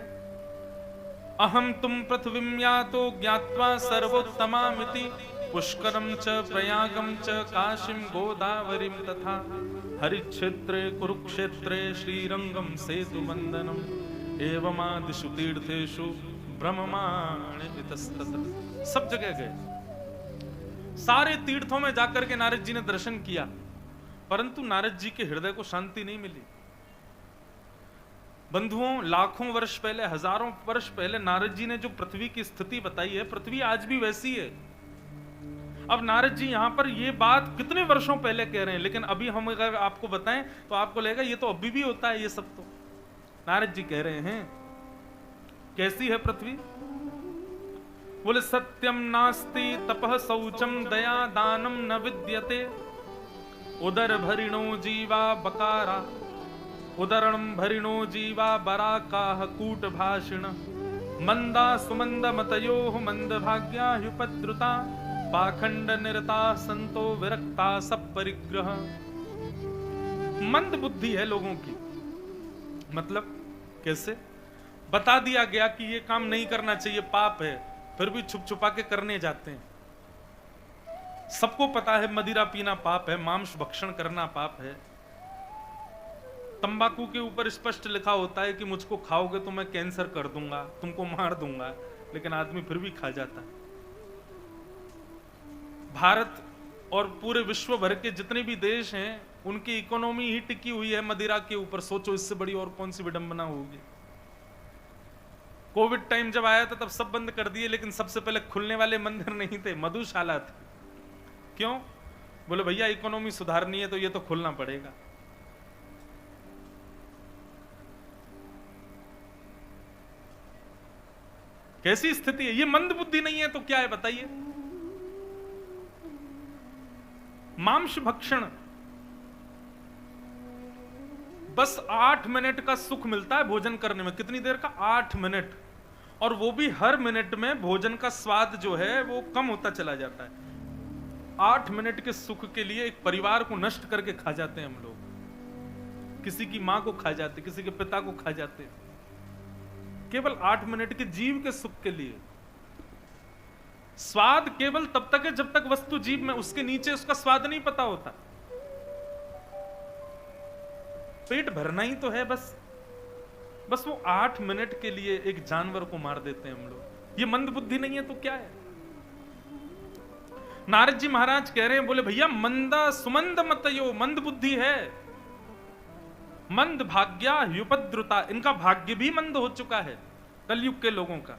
Speaker 1: अहम तुम पृथ्वीम यातो ज्ञात्वा सर्वोत्तमामिति पुष्करम च प्रयागम च काशीम गोदावरीम तथा हरिक्षेत्रे कुरुक्षेत्रे श्रीरंगम सेतु वंदनम एवमादिषु तीर्थेषु ब्रह्माण इतस्ततः। सब जगह गए, सारे तीर्थों में जाकर के नारद जी ने दर्शन किया, परंतु नारद जी के हृदय को शांति नहीं मिली। बंधुओं, लाखों वर्ष पहले, हजारों वर्ष पहले नारद जी ने जो पृथ्वी की स्थिति बताई है, पृथ्वी आज भी वैसी है। अब नारद जी यहां पर ये बात कितने वर्षों पहले कह रहे हैं, लेकिन अभी हम अगर आपको बताएं तो आपको लगेगा ये तो अभी भी होता है। ये सब तो नारद जी कह रहे हैं। कैसी है पृथ्वी? बोले सत्यम नास्ति तपः शौचम दया दानम न विद्यते उदर भरिणो जीवा बकारा उदरणम भरिणो जीवा बराकाह कूट भाषिण मंदा सुमंद मतयो मंद भाग्याहुपद्रुता पाखंड निरता संतो विरक्ता सब परिग्रह। मंद बुद्धि है लोगों की। मतलब कैसे? बता दिया गया कि ये काम नहीं करना चाहिए, पाप है, फिर भी छुप छुपा के करने जाते हैं। सबको पता है मदिरा पीना पाप है, मांस भक्षण करना पाप है। तंबाकू के ऊपर स्पष्ट लिखा होता है कि मुझको खाओगे तो मैं कैंसर कर दूंगा, तुमको मार दूंगा, लेकिन आदमी फिर भी खा जाता है। भारत और पूरे विश्व भर के जितने भी देश हैं, उनकी इकोनॉमी ही टिकी हुई है मदिरा के ऊपर। सोचो इससे बड़ी और कौन सी विडंबना होगी। कोविड टाइम जब आया था तब सब बंद कर दिए, लेकिन सबसे पहले खुलने वाले मंदिर नहीं थे, मधुशाला थे। क्यों? बोले भैया इकोनॉमी सुधारनी है तो ये तो खुलना पड़ेगा। कैसी स्थिति है? ये मंद बुद्धि नहीं है तो क्या है बताइए? मांस भक्षण, बस 8 मिनट का सुख मिलता है भोजन करने में। कितनी देर का? 8 मिनट। और वो भी हर मिनट में भोजन का स्वाद जो है वो कम होता चला जाता है। 8 मिनट के सुख के लिए एक परिवार को नष्ट करके खा जाते हैं हम लोग। किसी की मां को खा जाते, किसी के पिता को खा जाते, केवल 8 मिनट के जीव के सुख के लिए। स्वाद केवल तब तक है जब तक वस्तु जीव में, उसके नीचे उसका स्वाद नहीं पता होता। पेट भरना ही तो है बस वो 8 मिनट के लिए एक जानवर को मार देते हैं हम लोग। ये मंद बुद्धि नहीं है तो क्या है? नारद जी महाराज कह रहे हैं, बोले भैया मंदा सुमंद मतयो, मंद बुद्धि है, मंद भाग्या युपद्रुता, इनका भाग्य भी मंद हो चुका है कलयुग के लोगों का।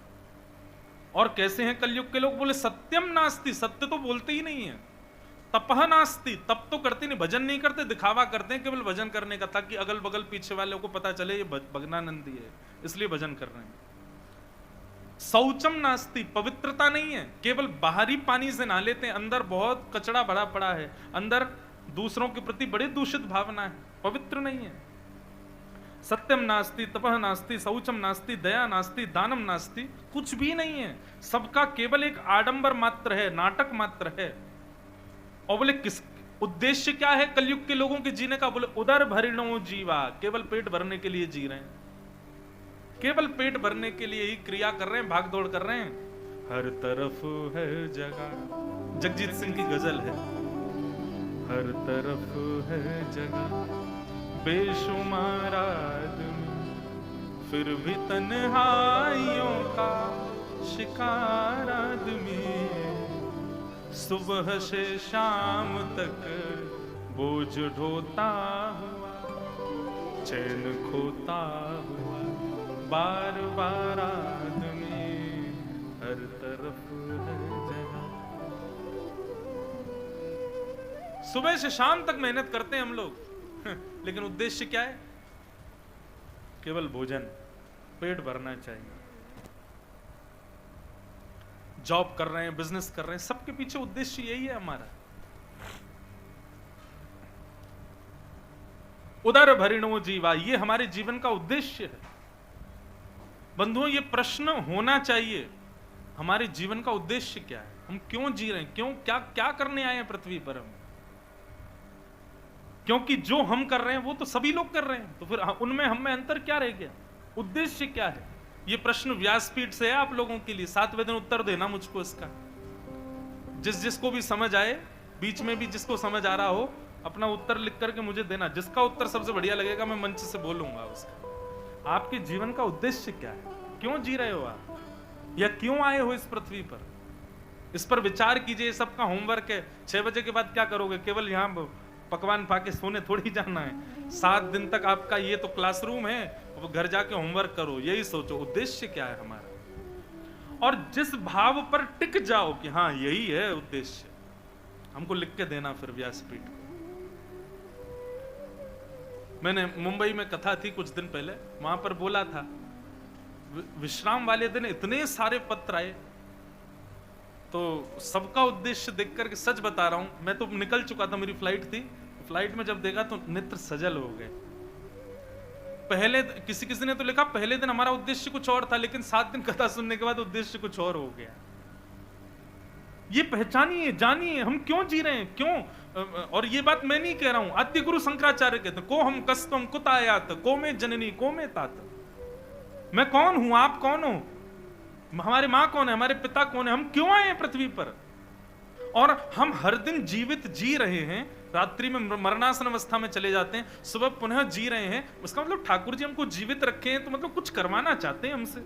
Speaker 1: और कैसे हैं कलयुग के लोग? बोले सत्यम नास्ति, सत्य तो बोलते ही नहीं है। तपह नास्ति, तप तो करते नहीं, भजन नहीं करते, दिखावा करते हैं केवल भजन करने का, ताकि अगल बगल पीछे वालों को पता चले ये भगनानंदी है, इसलिए भजन कर रहे हैं। शौचम नास्ति, पवित्रता नहीं है, केवल बाहरी पानी से नहा लेते हैं, अंदर बहुत कचड़ा भरा पड़ा है, अंदर दूसरों के प्रति बड़ी दूषित भावना है, पवित्र नहीं है। सत्यम नास्ति, तपह नास्ति, शौचम नास्ति, दया नास्ति, दानम नास्ति, कुछ भी नहीं है। सबका केवल एक आडंबर मात्र है, नाटक मात्र है। और बोले उद्देश्य क्या है कलयुग के लोगों के जीने का? बोले उदर भरिणो जीवा, केवल पेट भरने के लिए जी रहे हैं, केवल पेट भरने के लिए ही क्रिया कर रहे हैं, भाग दौड़ कर रहे हैं। हर तरफ है जगह, जगजीत सिंह की गजल है, हर तरफ है जगह बेशुमार आदमी, फिर भी तन्हाइयों का शिकार आदमी, सुबह से शाम तक बोझ ढोता हुआ, चैन खोता हुआ, बार बार आदमी, हर तरफ है जगह। सुबह से शाम तक मेहनत करते हैं हम लोग, लेकिन उद्देश्य क्या है? केवल भोजन, पेट भरना चाहिए। जॉब कर रहे हैं, बिजनेस कर रहे हैं, सबके पीछे उद्देश्य यही है हमारा। उदर भरिणो जीवा, ये हमारे जीवन का उद्देश्य है। बंधुओं, ये प्रश्न होना चाहिए, हमारे जीवन का उद्देश्य क्या है? हम क्यों जी रहे हैं? क्यों, क्या क्या करने आए हैं पृथ्वी पर हम? क्योंकि जो हम कर रहे हैं वो तो सभी लोग कर रहे हैं, तो फिर उनमें हम में अंतर क्या रह गया? उद्देश्य क्या है? ये प्रश्न व्यासपीठ से है आप लोगों के लिए, 7वें दिन उत्तर देना मुझको इसका। जिसको भी समझ आए, बीच में भी जिसको समझ आ रहा हो, अपना उत्तर लिख करके मुझे देना। जिसका उत्तर सबसे बढ़िया लगेगा मैं मंच से बोलूंगा उसका। आपके जीवन का उद्देश्य क्या है? क्यों जी रहे हो आप, या क्यों आए हो इस पृथ्वी पर? इस पर विचार कीजिए। सबका होमवर्क है, 6 बजे के बाद क्या करोगे? केवल यहाँ पकवान खा के सोने थोड़ी जाना है। 7 दिन तक आपका ये तो क्लासरूम है, वो घर जाके होमवर्क करो, यही सोचो उद्देश्य क्या है हमारा। और जिस भाव पर टिक जाओ कि हाँ यही है उद्देश्य, हमको लिख के देना फिर व्यासपीठ को। मैंने मुंबई में कथा थी कुछ दिन पहले, वहां पर बोला था विश्राम वाले दिन इतने सारे पत्र आए, तो सबका उद्देश्य देख करके सच बता रहा हूं, मैं तो निकल चुका था, मेरी फ्लाइट थी। फ्लाइट में जब देखा तो नेत्र सजल हो गए। पहले किसी ने तो लिखा पहले दिन हमारा उद्देश्य कुछ और था, लेकिन 7 दिन कथा सुनने के बाद उद्देश्य कुछ और हो गया। ये पहचानिए, जानिए हम क्यों जी रहे हैं, क्यों। और ये बात मैं नहीं कह रहा हूं, आद्य गुरु शंकराचार्य कहते हैं, को हम कस्तम कुत आयात, को में जननी को में तात। मैं कौन हूं, आप कौन हो, हमारे मां कौन है, हमारे पिता कौन है, हम क्यों आए हैं पृथ्वी पर। और हम हर दिन जीवित जी रहे हैं, रात्रि में मरणासन अवस्था में चले जाते हैं, सुबह पुनः जी रहे हैं। उसका मतलब ठाकुर जी हमको जीवित रखे हैं, तो मतलब कुछ करवाना चाहते हैं हमसे।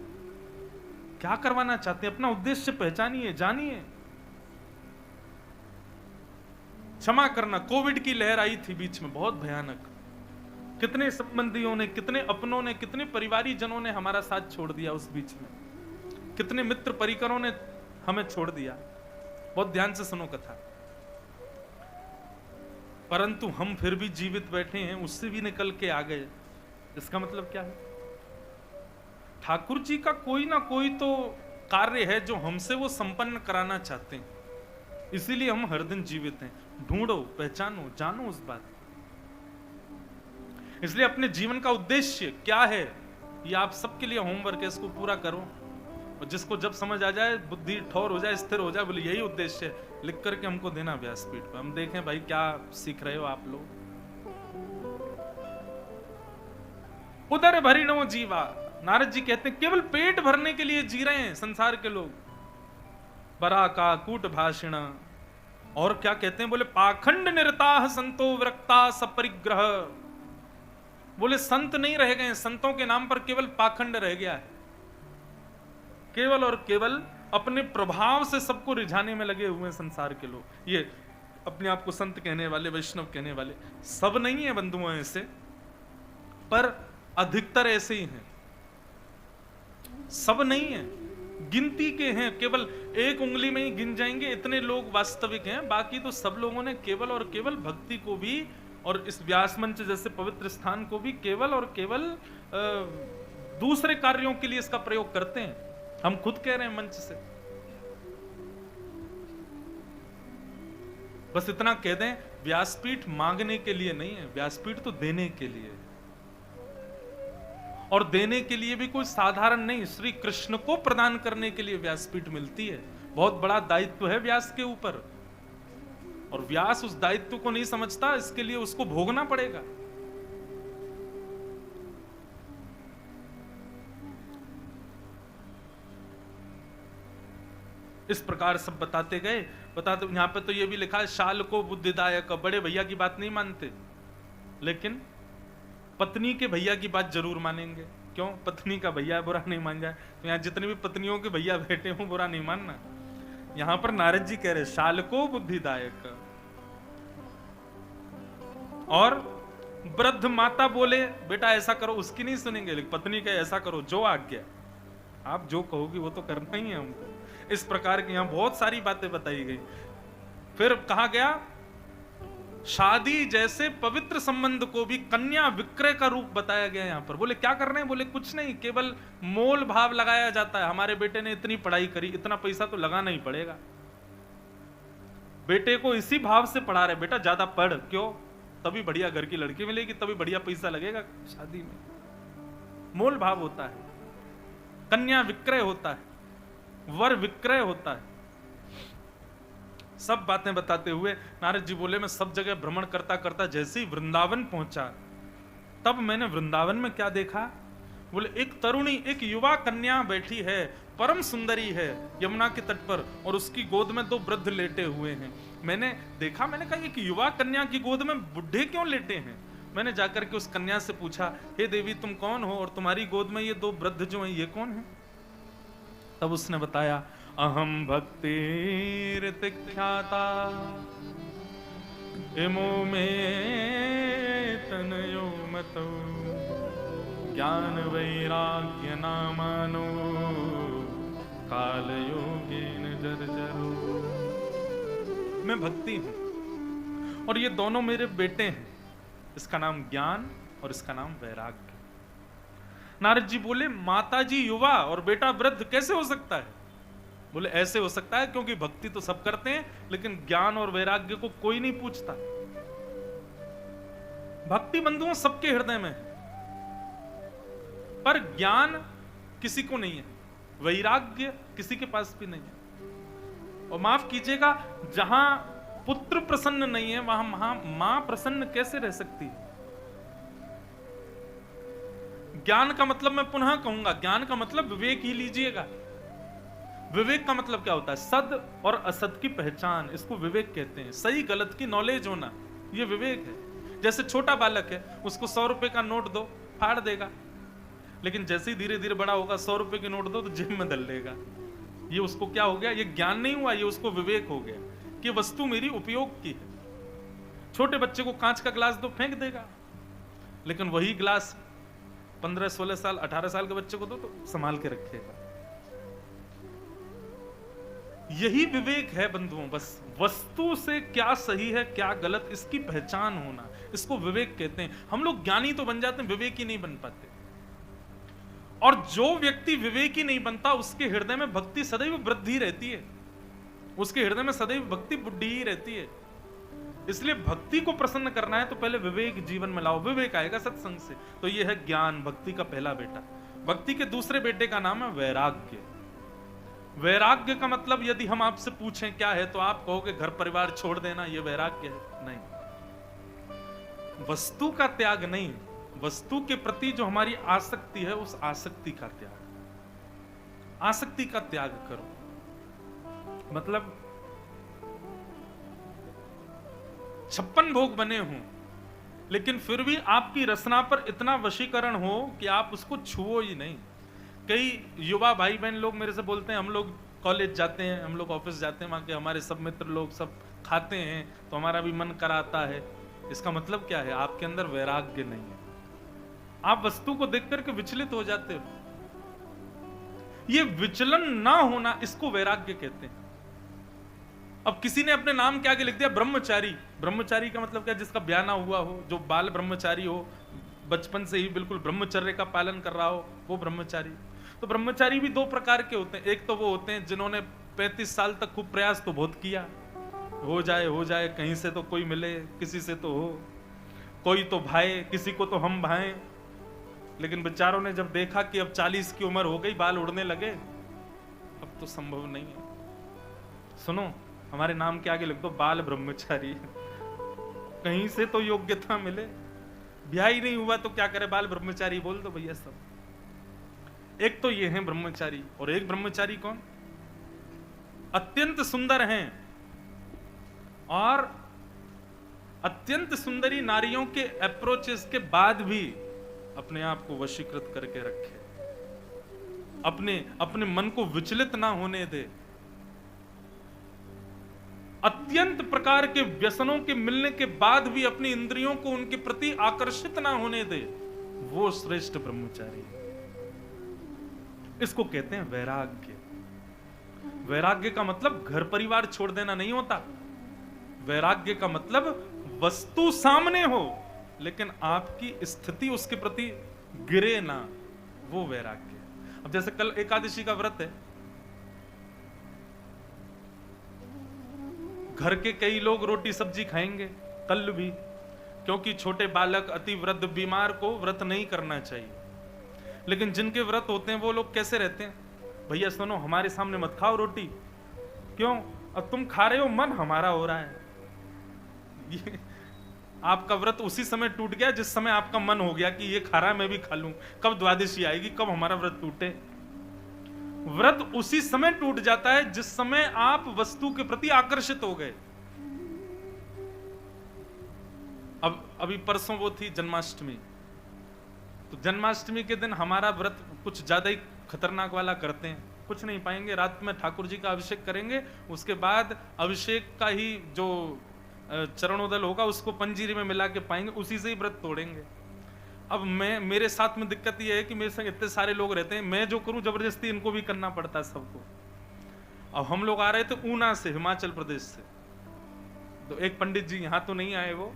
Speaker 1: क्या करवाना चाहते हैं? अपना उद्देश्य पहचानिए, जानिए। क्षमा करना, कोविड की लहर आई थी बीच में, बहुत भयानक। कितने संबंधियों ने, कितने अपनों ने, कितने परिवारी जनों ने हमारा साथ छोड़ दिया उस बीच में, कितने मित्र परिकरों ने हमें छोड़ दिया। बहुत ध्यान से सुनो कथा। परंतु हम फिर भी जीवित बैठे हैं, उससे भी निकल के आ गए। इसका मतलब क्या है? ठाकुर जी का कोई ना कोई तो कार्य है जो हमसे वो संपन्न कराना चाहते हैं, इसीलिए हम हर दिन जीवित हैं। ढूंढो, पहचानो, जानो उस बात। इसलिए अपने जीवन का उद्देश्य क्या है, ये आप सबके लिए होमवर्क है, इसको पूरा करो। और जिसको जब समझ आ जाए, बुद्धि ठौर हो जाए, स्थिर हो जाए, बोले यही उद्देश्य है, लिख करके हमको देना व्यासपीठ पर, हम देखें भाई क्या सीख रहे हो आप लोग। उदर भरिणो जीवा, नारद जी कहते हैं केवल पेट भरने के लिए जी रहे हैं संसार के लोग। बरा का कूट भाषण, और क्या कहते हैं, बोले पाखंड निरताह संतो विरक्ता सपरिग्रह। बोले संत नहीं रह गए, संतों के नाम पर केवल पाखंड रह गया है। केवल और केवल अपने प्रभाव से सबको रिझाने में लगे हुए हैं संसार के लोग। ये अपने आप को संत कहने वाले, वैष्णव कहने वाले, सब नहीं है बंधुओं ऐसे, पर अधिकतर ऐसे ही हैं। सब नहीं है, गिनती के हैं, केवल एक उंगली में ही गिन जाएंगे इतने लोग वास्तविक हैं। बाकी तो सब लोगों ने केवल और केवल भक्ति को भी, और इस व्यास मंच जैसे पवित्र स्थान को भी केवल और केवल दूसरे कार्यों के लिए इसका प्रयोग करते हैं। हम खुद कह रहे हैं मंच से, बस इतना कह दें, व्यासपीठ मांगने के लिए नहीं है, व्यासपीठ तो देने के लिए है। और देने के लिए भी कोई साधारण नहीं, श्री कृष्ण को प्रदान करने के लिए व्यासपीठ मिलती है। बहुत बड़ा दायित्व है व्यास के ऊपर। और व्यास उस दायित्व को नहीं समझता, इसके लिए उसको भोगना पड़ेगा। इस प्रकार सब बताते गए। यहां पे तो ये भी लिखा है, शाल को बुद्धिदायक। बड़े भैया की बात नहीं मानते, लेकिन पत्नी के भैया की बात जरूर मानेंगे। क्यों? पत्नी का भैया बुरा नहीं मान जाए। तो यहाँ जितने भी पत्नियों के भैया बैठे हों, बुरा नहीं मानना। यहां पर नारद जी कह रहे, शाल को बुद्धिदायक। और वृद्ध माता बोले, बेटा ऐसा करो, उसकी नहीं सुनेंगे, लेकिन पत्नी कहे ऐसा करो, जो आज्ञा, आप जो कहोगी वो तो करना ही है हमको। इस प्रकार की यहां बहुत सारी बातें बताई गई। फिर कहा गया, शादी जैसे पवित्र संबंध को भी कन्या विक्रय का रूप बताया गया। यहां पर बोले क्या कर रहे हैं? बोले कुछ नहीं, केवल मोल भाव लगाया जाता है। हमारे बेटे ने इतनी पढ़ाई करी, इतना पैसा तो लगाना ही पड़ेगा। बेटे को इसी भाव से पढ़ा रहे, बेटा ज्यादा पढ़, क्यों? तभी बढ़िया घर की लड़की मिलेगी, तभी बढ़िया पैसा लगेगा शादी में। मोल भाव होता है, कन्या विक्रय होता है, वर विक्रय होता है। सब बातें बताते हुए नारद जी बोले, मैं सब जगह भ्रमण करता करता जैसे ही वृंदावन पहुंचा, तब मैंने वृंदावन में क्या देखा? बोले एक तरुणी, एक युवा कन्या बैठी है, परम सुंदरी है, यमुना के तट पर, और उसकी गोद में 2 वृद्ध लेटे हुए हैं। मैंने देखा, मैंने कहा एक युवा कन्या की गोद में बुढ़े क्यों लेटे हैं? मैंने जाकर के उस कन्या से पूछा, हे देवी तुम कौन हो, और तुम्हारी गोद में ये 2 वृद्ध जो हैं ये कौन है? तब उसने बताया, अहम भक्तिर्तिख्याता इमो में तनयो मतो ज्ञान वैराग्य नामानो काल योगेन जर्जरो। मैं भक्ति हूं और ये दोनों मेरे बेटे हैं, इसका नाम ज्ञान और इसका नाम वैराग्य। नारद जी बोले, माता जी युवा और बेटा वृद्ध कैसे हो सकता है? बोले ऐसे हो सकता है क्योंकि भक्ति तो सब करते हैं, लेकिन ज्ञान और वैराग्य को कोई नहीं पूछता। भक्ति बंधुओं सबके हृदय में है, पर ज्ञान किसी को नहीं है, वैराग्य किसी के पास भी नहीं है। और माफ कीजिएगा, जहां पुत्र प्रसन्न नहीं है वहां मां प्रसन्न कैसे रह सकती है? ज्ञान का मतलब, मैं पुनः कहूंगा, ज्ञान का मतलब विवेक ही लीजिएगा। विवेक का मतलब क्या होता है? सद और असद की पहचान, इसको विवेक कहते हैं। सही गलत की नॉलेज होना, यह विवेक है। जैसे छोटा बालक है, उसको 100 रुपए का नोट दो, फाड़ देगा, लेकिन जैसे ही धीरे धीरे बड़ा होगा 100 रुपए की नोट दो तो जेब में डाल लेगा। ये उसको क्या हो गया? ये ज्ञान नहीं हुआ, ये उसको विवेक हो गया कि वस्तु मेरी उपयोग की है। छोटे बच्चे को कांच का ग्लास दो, फेंक देगा, लेकिन वही ग्लास 15, 16 साल, 18 साल के बच्चे को दो तो संभाल के रखेगा। यही विवेक है बंधुओं, बस वस्तु से क्या सही है क्या गलत इसकी पहचान होना, इसको विवेक कहते हैं। हम लोग ज्ञानी तो बन जाते हैं, विवेकी नहीं बन पाते। और जो व्यक्ति विवेकी नहीं बनता उसके हृदय में भक्ति सदैव वृद्धि रहती है, उसके हृदय में सदैव भक्ति बुद्धि ही रहती है। इसलिए भक्ति को प्रसन्न करना है तो पहले विवेक जीवन में लाओ, विवेक आएगा सत्संग से। तो यह है ज्ञान, भक्ति का पहला बेटा। भक्ति के दूसरे बेटे का नाम है वैराग्य। वैराग्य का मतलब यदि हम आपसे पूछें क्या है तो आप कहोगे घर परिवार छोड़ देना, यह वैराग्य है? नहीं, वस्तु का त्याग नहीं, वस्तु के प्रति जो हमारी आसक्ति है उस आसक्ति का त्याग। आसक्ति का त्याग करो, मतलब 56 भोग बने हों लेकिन फिर भी आपकी रसना पर इतना वशीकरण हो कि आप उसको छुओ ही नहीं। कई युवा भाई बहन लोग मेरे से बोलते हैं, हम लोग कॉलेज जाते हैं, हम लोग ऑफिस जाते हैं, वहां के हमारे सब मित्र लोग सब खाते हैं तो हमारा भी मन कराता है। इसका मतलब क्या है? आपके अंदर वैराग्य नहीं है, आप वस्तु को देख करके विचलित हो जाते हो। ये विचलन ना होना, इसको वैराग्य कहते हैं। अब किसी ने अपने नाम के आगे लिख दिया ब्रह्मचारी। ब्रह्मचारी का मतलब क्या? जिसका ब्याह ना हुआ हो, जो बाल ब्रह्मचारी हो, बचपन से ही बिल्कुल ब्रह्मचर्य का पालन कर रहा हो, वो ब्रह्मचारी। तो ब्रह्मचारी भी 2 प्रकार के होते हैं। एक तो वो होते हैं जिन्होंने 35 साल तक खूब प्रयास तो बहुत किया, हो जाए कहीं से तो कोई मिले, किसी से तो हो, कोई तो भाए, किसी को तो हम भाएं। लेकिन बेचारों ने जब देखा कि अब 40 की उम्र हो गई, बाल उड़ने लगे, अब तो संभव नहीं है। सुनो, हमारे नाम के आगे लिख दो बाल ब्रह्मचारी, कहीं से तो योग्यता मिले। ब्याह ही नहीं हुआ तो क्या करे, बाल ब्रह्मचारी बोल दो भैया सब। एक तो ये हैं ब्रह्मचारी, और एक ब्रह्मचारी कौन, अत्यंत सुंदर हैं और अत्यंत सुंदरी नारियों के अप्रोचेस के बाद भी अपने आप को वशीकृत करके रखे, अपने मन को विचलित ना होने दे, अत्यंत प्रकार के व्यसनों के मिलने के बाद भी अपनी इंद्रियों को उनके प्रति आकर्षित ना होने दे, वो श्रेष्ठ ब्रह्मचारी। इसको कहते हैं वैराग्य। वैराग्य का मतलब घर परिवार छोड़ देना नहीं होता। वैराग्य का मतलब वस्तु सामने हो लेकिन आपकी स्थिति उसके प्रति गिरे ना, वो वैराग्य। अब जैसे कल एकादशी का व्रत है, घर के कई लोग रोटी सब्जी खाएंगे कल भी, क्योंकि छोटे बालक, अति वृद्ध, बीमार को व्रत नहीं करना चाहिए। लेकिन जिनके व्रत होते हैं वो लोग कैसे रहते हैं, भैया सुनो हमारे सामने मत खाओ रोटी, क्यों, अब तुम खा रहे हो मन हमारा हो रहा है। ये आपका व्रत उसी समय टूट गया जिस समय आपका मन हो गया कि ये खा रहा है मैं भी खा लूं, कब द्वादशी आएगी, कब हमारा व्रत टूटे। व्रत उसी समय टूट जाता है जिस समय आप वस्तु के प्रति आकर्षित हो गए। अब अभी परसों वो थी जन्माष्टमी, तो जन्माष्टमी के दिन हमारा व्रत कुछ ज्यादा ही खतरनाक वाला करते हैं। कुछ नहीं पाएंगे, रात में ठाकुर जी का अभिषेक करेंगे, उसके बाद अभिषेक का ही जो चरणोदल होगा उसको पंजीरी में मिला के पाएंगे, उसी से ही व्रत तोड़ेंगे। अब मेरे साथ में दिक्कत यह है कि मेरे संग इतने सारे लोग रहते हैं, मैं जो करूं जबरदस्ती इनको भी करना पड़ता है सबको। अब हम लोग आ रहे थे ऊना से, हिमाचल प्रदेश से, तो एक पंडित जी यहाँ तो नहीं आए वो,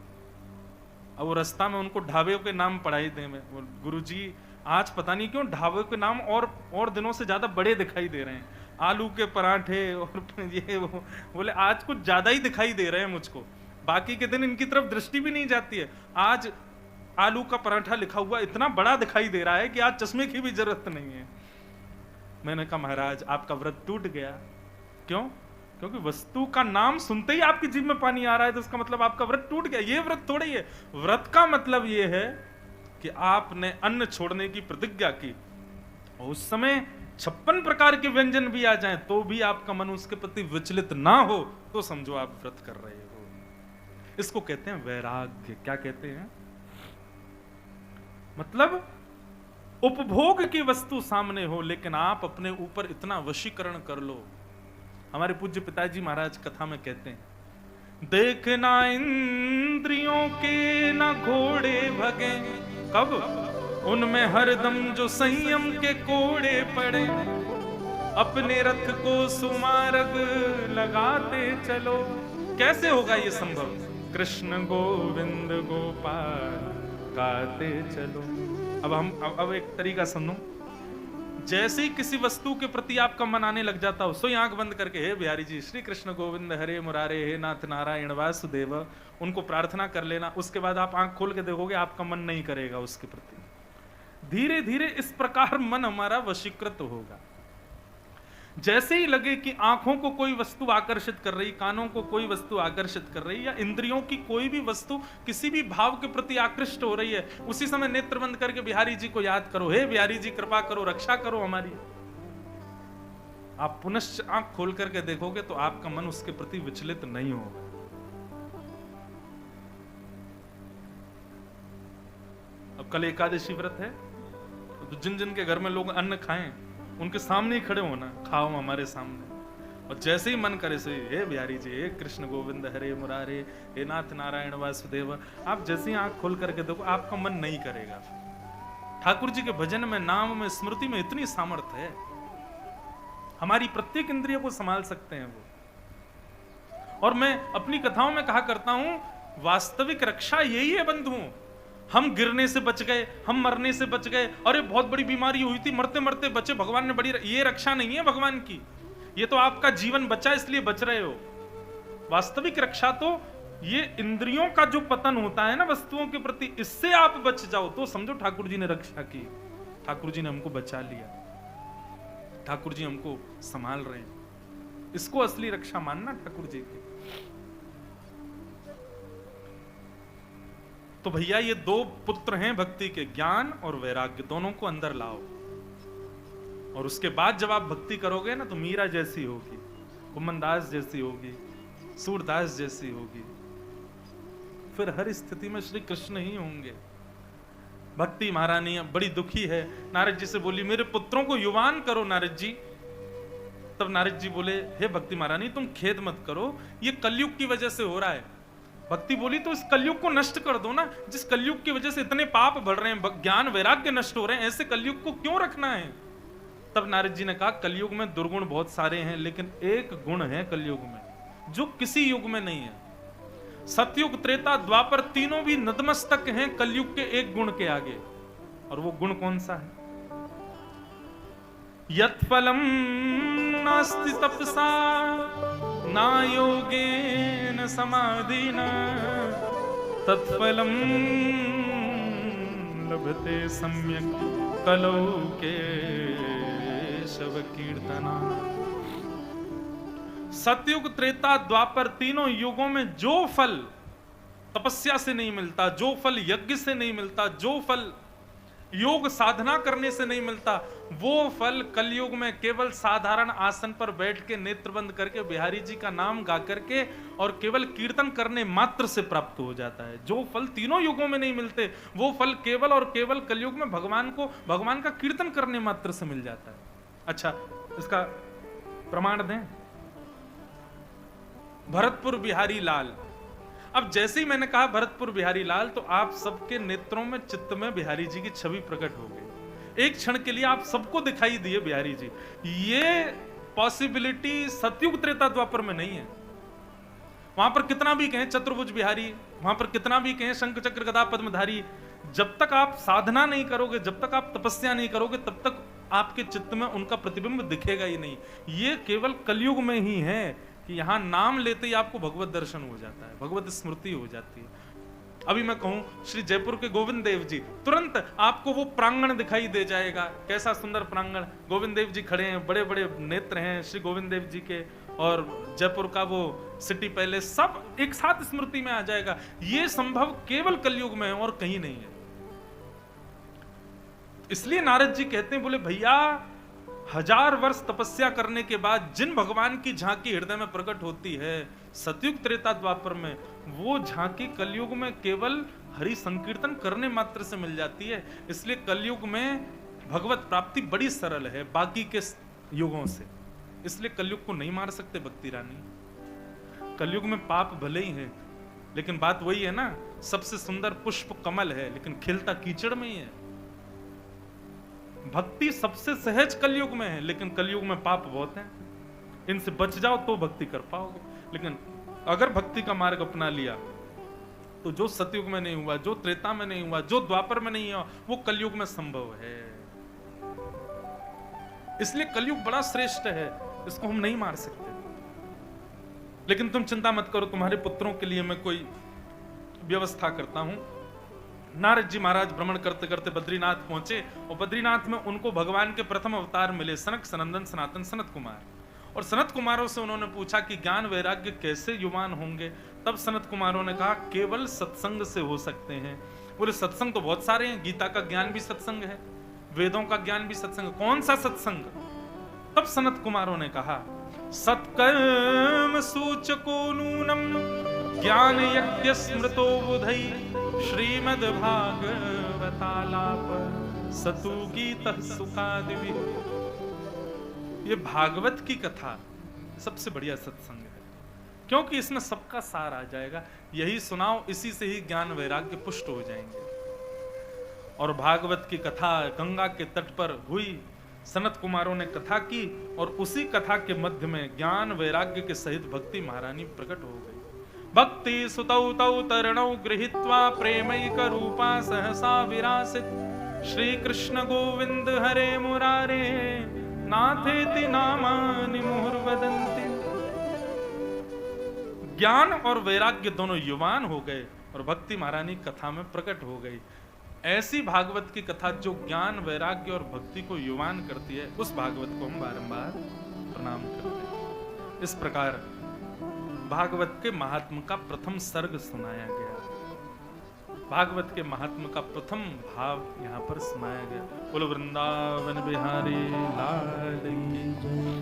Speaker 1: अब वो रास्ता में उनको ढाबे के नाम पढ़ाई दे में, गुरुजी आज पता नहीं क्यों ढाबे के नाम और दिनों से ज्यादा बड़े दिखाई दे रहे हैं, आलू के पराठे और ये वो, बोले आज कुछ ज्यादा ही दिखाई दे रहे हैं मुझको, बाकी के दिन इनकी तरफ दृष्टि भी नहीं जाती है, आज आलू का पराठा लिखा हुआ इतना बड़ा दिखाई दे रहा है कि आज चश्मे की भी जरूरत नहीं है। मैंने कहा महाराज आपका व्रत टूट गया। क्यों? क्योंकि वस्तु का नाम सुनते ही आपकी जीभ में पानी आ रहा है, तो उसका मतलब आपका व्रत टूट गया। ये व्रत थोड़ी है, व्रत का मतलब ये है कि आपने अन्न छोड़ने की प्रतिज्ञा की और उस समय 56 प्रकार के व्यंजन भी आ जाएं तो भी आपका मन उसके प्रति विचलित ना हो, तो समझो आप व्रत कर रहे हो। इसको कहते हैं वैराग्य। क्या कहते हैं? मतलब उपभोग की वस्तु सामने हो लेकिन आप अपने ऊपर इतना वशीकरण कर लो। हमारे पूज्य पिताजी महाराज कथा में कहते हैं, देखना इंद्रियों के ना घोड़े भगे, कब? उनमें हरदम जो संयम के कोड़े पड़े, अपने रथ को सुमार्ग लगाते चलो। कैसे होगा ये संभव? कृष्ण गोविंद गोपाल गाते चलो। अब एक तरीका सुनो, जैसे ही किसी वस्तु के प्रति आपका मन आने लग जाता हो, सो आंख बंद करके हे बिहारी जी श्री कृष्ण गोविंद हरे मुरारे हे नाथ नारायण वासुदेव, उनको प्रार्थना कर लेना। उसके बाद आप आंख खोल के देखोगे आपका मन नहीं करेगा उसके प्रति। धीरे धीरे इस प्रकार मन हमारा वशीकृत होगा। जैसे ही लगे कि आंखों को कोई वस्तु आकर्षित कर रही, कानों को कोई वस्तु आकर्षित कर रही, या इंद्रियों की कोई भी वस्तु किसी भी भाव के प्रति आकृष्ट हो रही है, उसी समय नेत्र बंद करके बिहारी जी को याद करो, हे बिहारी जी कृपा करो, रक्षा करो हमारी। आप पुनश्च आंख खोल करके देखोगे तो आपका मन उसके प्रति विचलित नहीं होगा। अब कल एकादशी व्रत है, तो जिन जिन के घर में लोग अन्न खाएं उनके सामने ही खड़े होना, खाओ हमारे सामने, और जैसे ही मन करे से हे बिहारी जी हे कृष्ण गोविंद हरे मुरारे हे नाथ नारायण वासुदेव, आप जैसे ही आंख खोल करके देखो आपका मन नहीं करेगा। ठाकुर जी के भजन में, नाम में, स्मृति में इतनी सामर्थ्य है, हमारी प्रत्येक इंद्रिय को संभाल सकते हैं वो। और मैं अपनी कथाओं में कहा करता हूं, वास्तविक रक्षा यही है बंधुओं। हम गिरने से बच गए, हम मरने से बच गए, अरे बहुत बड़ी बीमारी हुई थी मरते मरते बचे, भगवान ने बड़ी, ये रक्षा नहीं है भगवान की। ये तो आपका जीवन बचा इसलिए बच रहे हो। वास्तविक रक्षा तो ये इंद्रियों का जो पतन होता है ना वस्तुओं के प्रति, इससे आप बच जाओ तो समझो ठाकुर जी ने रक्षा की, ठाकुर जी ने हमको बचा लिया, ठाकुर जी हमको संभाल रहे हैं। इसको असली रक्षा मानना ठाकुर जी की। तो भैया ये दो पुत्र हैं भक्ति के, ज्ञान और वैराग्य, दोनों को अंदर लाओ। और उसके बाद जब आप भक्ति करोगे ना तो मीरा जैसी होगी, कुमनदास जैसी होगी, सूरदास जैसी होगी, फिर हर स्थिति में श्री कृष्ण ही होंगे। भक्ति महारानी बड़ी दुखी है, नारद जी से बोली मेरे पुत्रों को युवान करो नारद जी। तब नारद जी बोले हे भक्ति महारानी तुम खेद मत करो, ये कलयुग की वजह से हो रहा है। भक्ति बोली तो इस कलयुग को नष्ट कर दो ना, जिस कलयुग की वजह से इतने पाप बढ़ रहे हैं, ज्ञान वैराग्य नष्ट हो रहे हैं, ऐसे कलयुग को क्यों रखना है। तब नारद जी ने कहा कलयुग में दुर्गुण बहुत सारे हैं, लेकिन एक गुण है कलयुग में जो किसी युग में नहीं है। सतयुग त्रेता द्वापर तीनों भी नतमस्तक हैं कलयुग के एक गुण के आगे, और वो गुण कौन सा है। यत् फलम नास्ति तपसा ना योगेन समाधिना तत्फलम लभते सम्यक कलौ केशव कीर्तना। सतयुग त्रेता द्वापर तीनों युगों में जो फल तपस्या से नहीं मिलता, जो फल यज्ञ से नहीं मिलता, जो फल योग साधना करने से नहीं मिलता, वो फल कलयुग में केवल साधारण आसन पर बैठ के नेत्र बंद करके बिहारी जी का नाम गा करके और केवल कीर्तन करने मात्र से प्राप्त हो जाता है। जो फल तीनों युगों में नहीं मिलते वो फल केवल और केवल कलयुग में भगवान का कीर्तन करने मात्र से मिल जाता है। अच्छा, इसका प्रमाण दें। भरतपुर बिहारी लाल, अब जैसे ही मैंने कहा भरतपुर बिहारी लाल तो आप सबके नेत्रों में चित्त में बिहारी जी की छवि प्रकट हो गई। एक क्षण के लिए आप सबको दिखाई दिए बिहारी जी। ये पॉसिबिलिटी सतयुग त्रेता द्वापर में नहीं है। वहां पर कितना भी कहें चतुर्भुज बिहारी, वहां पर कितना भी कहें शंख चक्र गदा पद्मधारी, जब तक आप साधना नहीं करोगे, जब तक आप तपस्या नहीं करोगे, तब तक आपके चित्त में उनका प्रतिबिंब दिखेगा ही नहीं। ये केवल कलयुग में ही है कि यहां नाम लेते ही आपको भगवत दर्शन हो जाता है, भगवत स्मृति हो जाती है। अभी मैं कहूं श्री जयपुर के गोविंद देव जी, तुरंत आपको वो प्रांगण दिखाई दे जाएगा। कैसा सुंदर प्रांगण, गोविंद देव जी खड़े हैं, बड़े बड़े नेत्र हैं श्री गोविंद देव जी के, और जयपुर का वो सिटी पैलेस सब एक साथ स्मृति में आ जाएगा। ये संभव केवल कलयुग में है और कहीं नहीं है। इसलिए नारद जी कहते हैं, बोले भैया 1000 वर्ष तपस्या करने के बाद जिन भगवान की झांकी हृदय में प्रकट होती है सतयुग त्रेता द्वापर में, वो झांकी कलयुग में केवल हरि संकीर्तन करने मात्र से मिल जाती है। इसलिए कलयुग में भगवत प्राप्ति बड़ी सरल है बाकी के युगों से। इसलिए कलयुग को नहीं मार सकते भक्ति रानी। कलयुग में पाप भले ही है, लेकिन बात वही है ना, सबसे सुंदर पुष्प कमल है लेकिन खिलता कीचड़ में ही है। भक्ति सबसे सहज कलयुग में है, लेकिन कलयुग में पाप बहुत हैं। इनसे बच जाओ तो भक्ति कर पाओगे। लेकिन अगर भक्ति का मार्ग अपना लिया तो जो सतयुग में नहीं हुआ, जो त्रेता में नहीं हुआ, जो द्वापर में नहीं हुआ, वो कलयुग में संभव है। इसलिए कलयुग बड़ा श्रेष्ठ है, इसको हम नहीं मार सकते। लेकिन तुम चिंता मत करो, तुम्हारे पुत्रों के लिए मैं कोई व्यवस्था करता हूं। नारद जी महाराज भ्रमण करते करते बद्रीनाथ पहुंचे और बद्रीनाथ में उनको भगवान के प्रथम अवतार मिले, सनक सनंदन सनातन सनत कुमार। और सनत कुमारों से उन्होंने पूछा कि ज्ञान वैराग्य कैसे युवान होंगे। तब सनत कुमारों ने कहा केवल सत्संग से हो सकते हैं। बोले सत्संग तो बहुत सारे हैं, गीता का ज्ञान भी सत्संग है, वेदों का ज्ञान भी सत्संग, कौन सा सत्संग। तब सनत कुमारों ने कहा सत्कर्म सूचको नूनम ज्ञान यज्ञ स्मृतो बुधै श्रीमद् भागवतालाप सतु गीतः सुखादिवि। ये भागवत की कथा सबसे बढ़िया सत्संग है, क्योंकि इसमें सबका सार आ जाएगा। यही सुनाओ, इसी से ही ज्ञान वैराग्य पुष्ट हो जाएंगे। और भागवत की कथा गंगा के तट पर हुई, सनत कुमारों ने कथा की और उसी कथा के मध्य में ज्ञान वैराग्य के सहित भक्ति महारानी प्रकट हो गई। भक्ति सुतौ तौ तरणौ गृहीत्वा प्रेमैक रूपा सहसा विरासित श्री कृष्ण गोविंद हरे मुरारे नाथेति नामानि मुहुर्वदन्ति। ज्ञान और वैराग्य दोनों युवान हो गए और भक्ति महारानी कथा में प्रकट हो गई। ऐसी भागवत की कथा जो ज्ञान वैराग्य और भक्ति को युवान करती है, उस भागवत को हम बारंबार प्रणाम करते हैं। इस प्रकार भागवत के महात्म का प्रथम सर्ग सुनाया गया। भागवत के महात्म का प्रथम भाव यहाँ पर सुनाया गया। बोलो वृंदावन बिहारी लाल की जय।